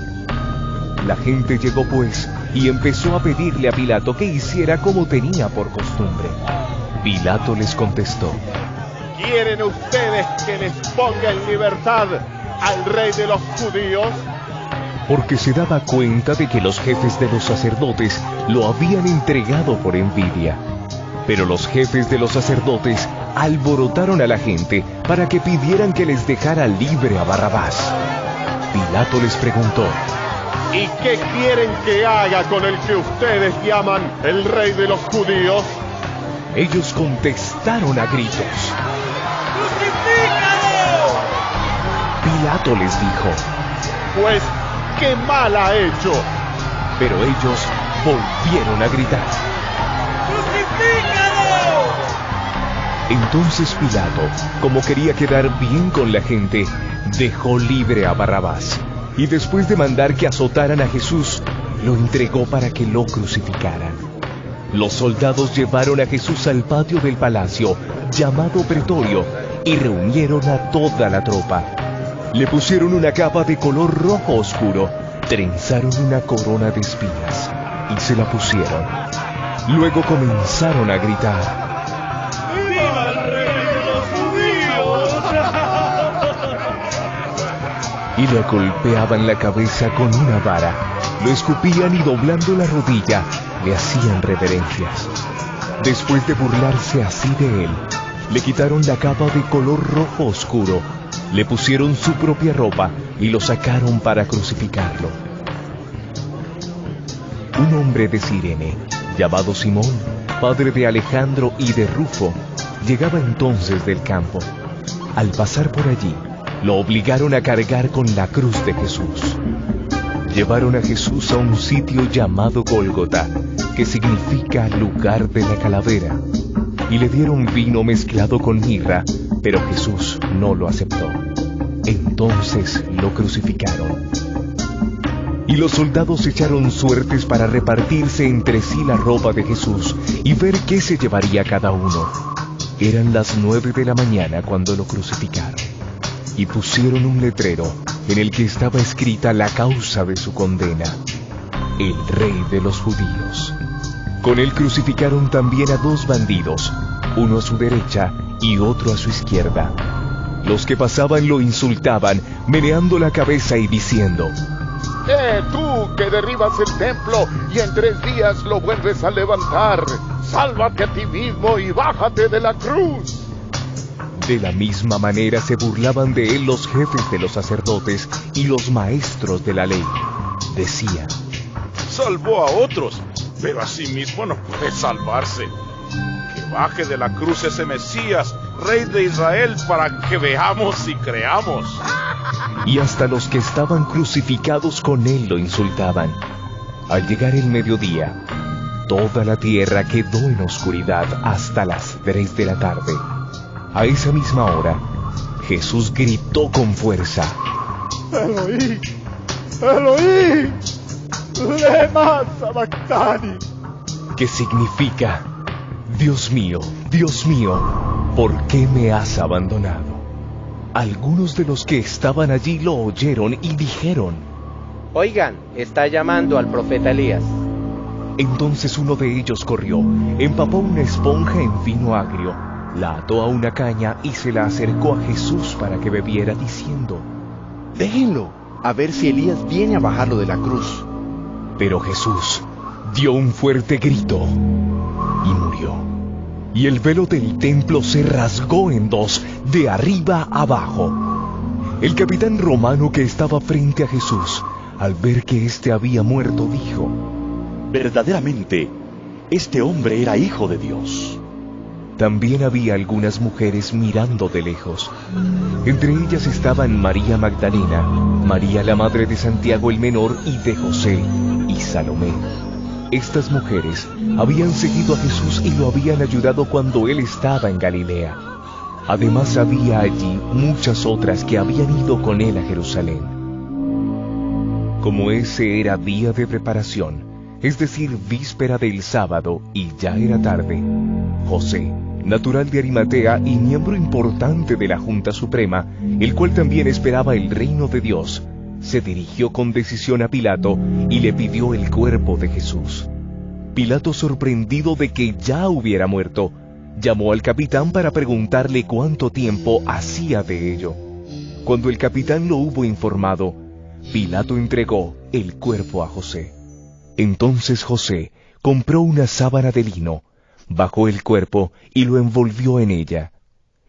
La gente llegó pues y empezó a pedirle a Pilato que hiciera como tenía por costumbre. Pilato les contestó: ¿Quieren ustedes que les ponga en libertad al rey de los judíos? Porque se daba cuenta de que los jefes de los sacerdotes lo habían entregado por envidia. Pero los jefes de los sacerdotes alborotaron a la gente para que pidieran que les dejara libre a Barrabás. Pilato les preguntó: ¿Y qué quieren que haga con el que ustedes llaman el rey de los judíos? Ellos contestaron a gritos: ¡Crucifícalo! Pilato les dijo: Pues, ¿qué mal ha hecho? Pero ellos volvieron a gritar: ¡Crucifícalo! Entonces Pilato, como quería quedar bien con la gente, dejó libre a Barrabás, y después de mandar que azotaran a Jesús, lo entregó para que lo crucificaran. Los soldados llevaron a Jesús al patio del palacio, llamado Pretorio, y reunieron a toda la tropa. Le pusieron una capa de color rojo oscuro, trenzaron una corona de espinas, y se la pusieron. Luego comenzaron a gritar: ¡Viva el rey de los judíos! Y le golpeaban la cabeza con una vara, lo escupían y doblando la rodilla, le hacían reverencias. Después de burlarse así de él, le quitaron la capa de color rojo oscuro, le pusieron su propia ropa y lo sacaron para crucificarlo. Un hombre de Cirene, llamado Simón, padre de Alejandro y de Rufo, llegaba entonces del campo. Al pasar por allí, lo obligaron a cargar con la cruz de Jesús. Llevaron a Jesús a un sitio llamado Gólgota, que significa lugar de la calavera, y le dieron vino mezclado con mirra, pero Jesús no lo aceptó. Entonces lo crucificaron. y los soldados echaron suertes para repartirse entre sí la ropa de Jesús y ver qué se llevaría cada uno. Eran las 9 de la mañana cuando lo crucificaron, y pusieron un letrero en el que estaba escrita la causa de su condena: el Rey de los Judíos. Con él crucificaron también a 2 bandidos, uno a su derecha y otro a su izquierda. Los que pasaban lo insultaban, meneando la cabeza y diciendo: Tú que derribas el templo y en 3 días lo vuelves a levantar, sálvate a ti mismo y bájate de la cruz. De la misma manera se burlaban de él los jefes de los sacerdotes y los maestros de la ley. Decían: salvó a otros, pero a sí mismo no puede salvarse. Que baje de la cruz ese Mesías, Rey de Israel, para que veamos y creamos. Y hasta los que estaban crucificados con él lo insultaban. Al llegar el mediodía, toda la tierra quedó en oscuridad hasta las 3 de la tarde. A esa misma hora, Jesús gritó con fuerza: Eloí, Eloí, lema sabactani. Que significa: Dios mío, ¿por qué me has abandonado? Algunos de los que estaban allí lo oyeron y dijeron: Oigan, está llamando al profeta Elías. Entonces uno de ellos corrió, empapó una esponja en vino agrio, la ató a una caña y se la acercó a Jesús para que bebiera, diciendo: Déjenlo, a ver si Elías viene a bajarlo de la cruz. Pero Jesús dio un fuerte grito y murió. Y el velo del templo se rasgó en 2, de arriba abajo. El capitán romano que estaba frente a Jesús, al ver que éste había muerto, dijo: verdaderamente, este hombre era hijo de Dios. También había algunas mujeres mirando de lejos. Entre ellas estaban María Magdalena, María la madre de Santiago el menor y de José, y Salomé. Estas mujeres habían seguido a Jesús y lo habían ayudado cuando él estaba en Galilea. Además había allí muchas otras que habían ido con él a Jerusalén. Como ese era día de preparación, es decir, víspera del sábado, y ya era tarde, José, natural de Arimatea y miembro importante de la Junta Suprema, el cual también esperaba el reino de Dios, se dirigió con decisión a Pilato y le pidió el cuerpo de Jesús. Pilato, sorprendido de que ya hubiera muerto, llamó al capitán para preguntarle cuánto tiempo hacía de ello. Cuando el capitán lo hubo informado, Pilato entregó el cuerpo a José. Entonces José compró una sábana de lino, bajó el cuerpo y lo envolvió en ella.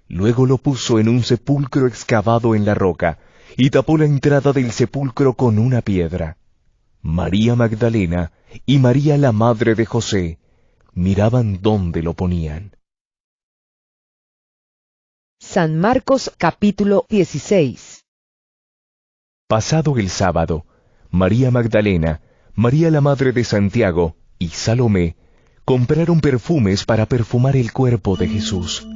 Luego lo puso en un sepulcro excavado en la roca, y tapó la entrada del sepulcro con una piedra. María Magdalena y María la madre de José miraban dónde lo ponían. San Marcos capítulo 16. Pasado el sábado, María Magdalena, María la madre de Santiago y Salomé compraron perfumes para perfumar el cuerpo de Jesús.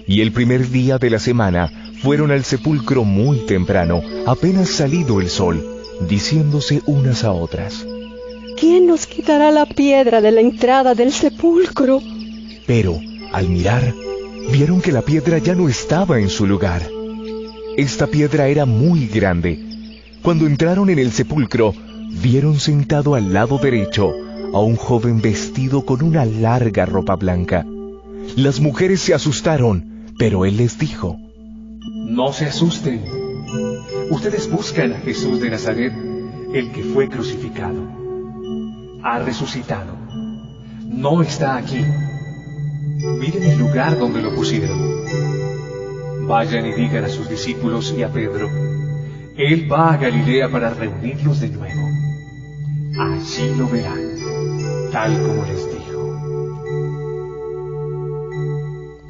Y el primer día de la semana fueron al sepulcro muy temprano, apenas salido el sol, diciéndose unas a otras: ¿Quién nos quitará la piedra de la entrada del sepulcro? Pero, al mirar, vieron que la piedra ya no estaba en su lugar. Esta piedra era muy grande. Cuando entraron en el sepulcro, vieron sentado al lado derecho a un joven vestido con una larga ropa blanca. Las mujeres se asustaron, pero él les dijo: No se asusten. Ustedes buscan a Jesús de Nazaret, el que fue crucificado. Ha resucitado. No está aquí. Miren el lugar donde lo pusieron. Vayan y digan a sus discípulos y a Pedro: Él va a Galilea para reunirlos de nuevo. Allí lo verán, tal como les dijo.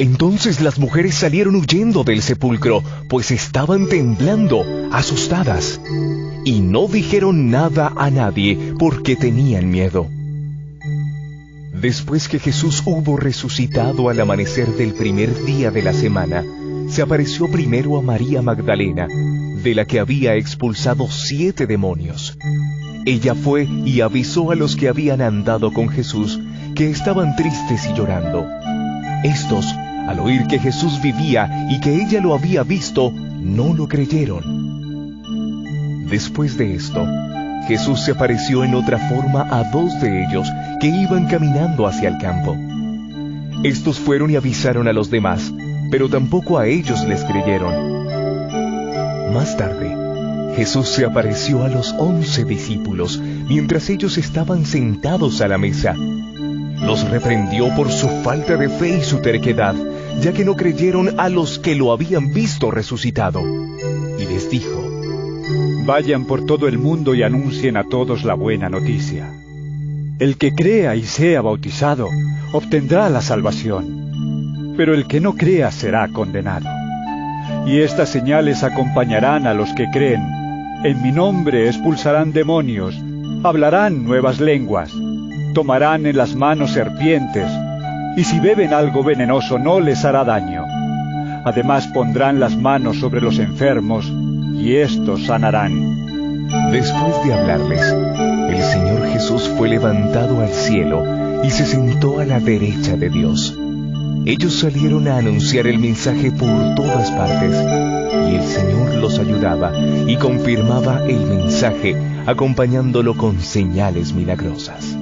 Entonces las mujeres salieron huyendo del sepulcro, pues estaban temblando, asustadas, y no dijeron nada a nadie porque tenían miedo. Después que Jesús hubo resucitado al amanecer del primer día de la semana, se apareció primero a María Magdalena, de la que había expulsado 7 demonios. Ella fue y avisó a los que habían andado con Jesús, que estaban tristes y llorando. Estos, al oír que Jesús vivía y que ella lo había visto, no lo creyeron. Después de esto, Jesús se apareció en otra forma a 2 de ellos que iban caminando hacia el campo. Estos fueron y avisaron a los demás, pero tampoco a ellos les creyeron. Más tarde, Jesús se apareció a los 11 discípulos mientras ellos estaban sentados a la mesa. Los reprendió por su falta de fe y su terquedad, ya que no creyeron a los que lo habían visto resucitado. Y les dijo: Vayan por todo el mundo y anuncien a todos la buena noticia. El que crea y sea bautizado obtendrá la salvación, pero el que no crea será condenado. Y estas señales acompañarán a los que creen. En mi nombre expulsarán demonios, hablarán nuevas lenguas, tomarán en las manos serpientes, y si beben algo venenoso no les hará daño. Además pondrán las manos sobre los enfermos, y éstos sanarán. Después de hablarles, el Señor Jesús fue levantado al cielo y se sentó a la derecha de Dios. Ellos salieron a anunciar el mensaje por todas partes, y el Señor los ayudaba y confirmaba el mensaje, acompañándolo con señales milagrosas.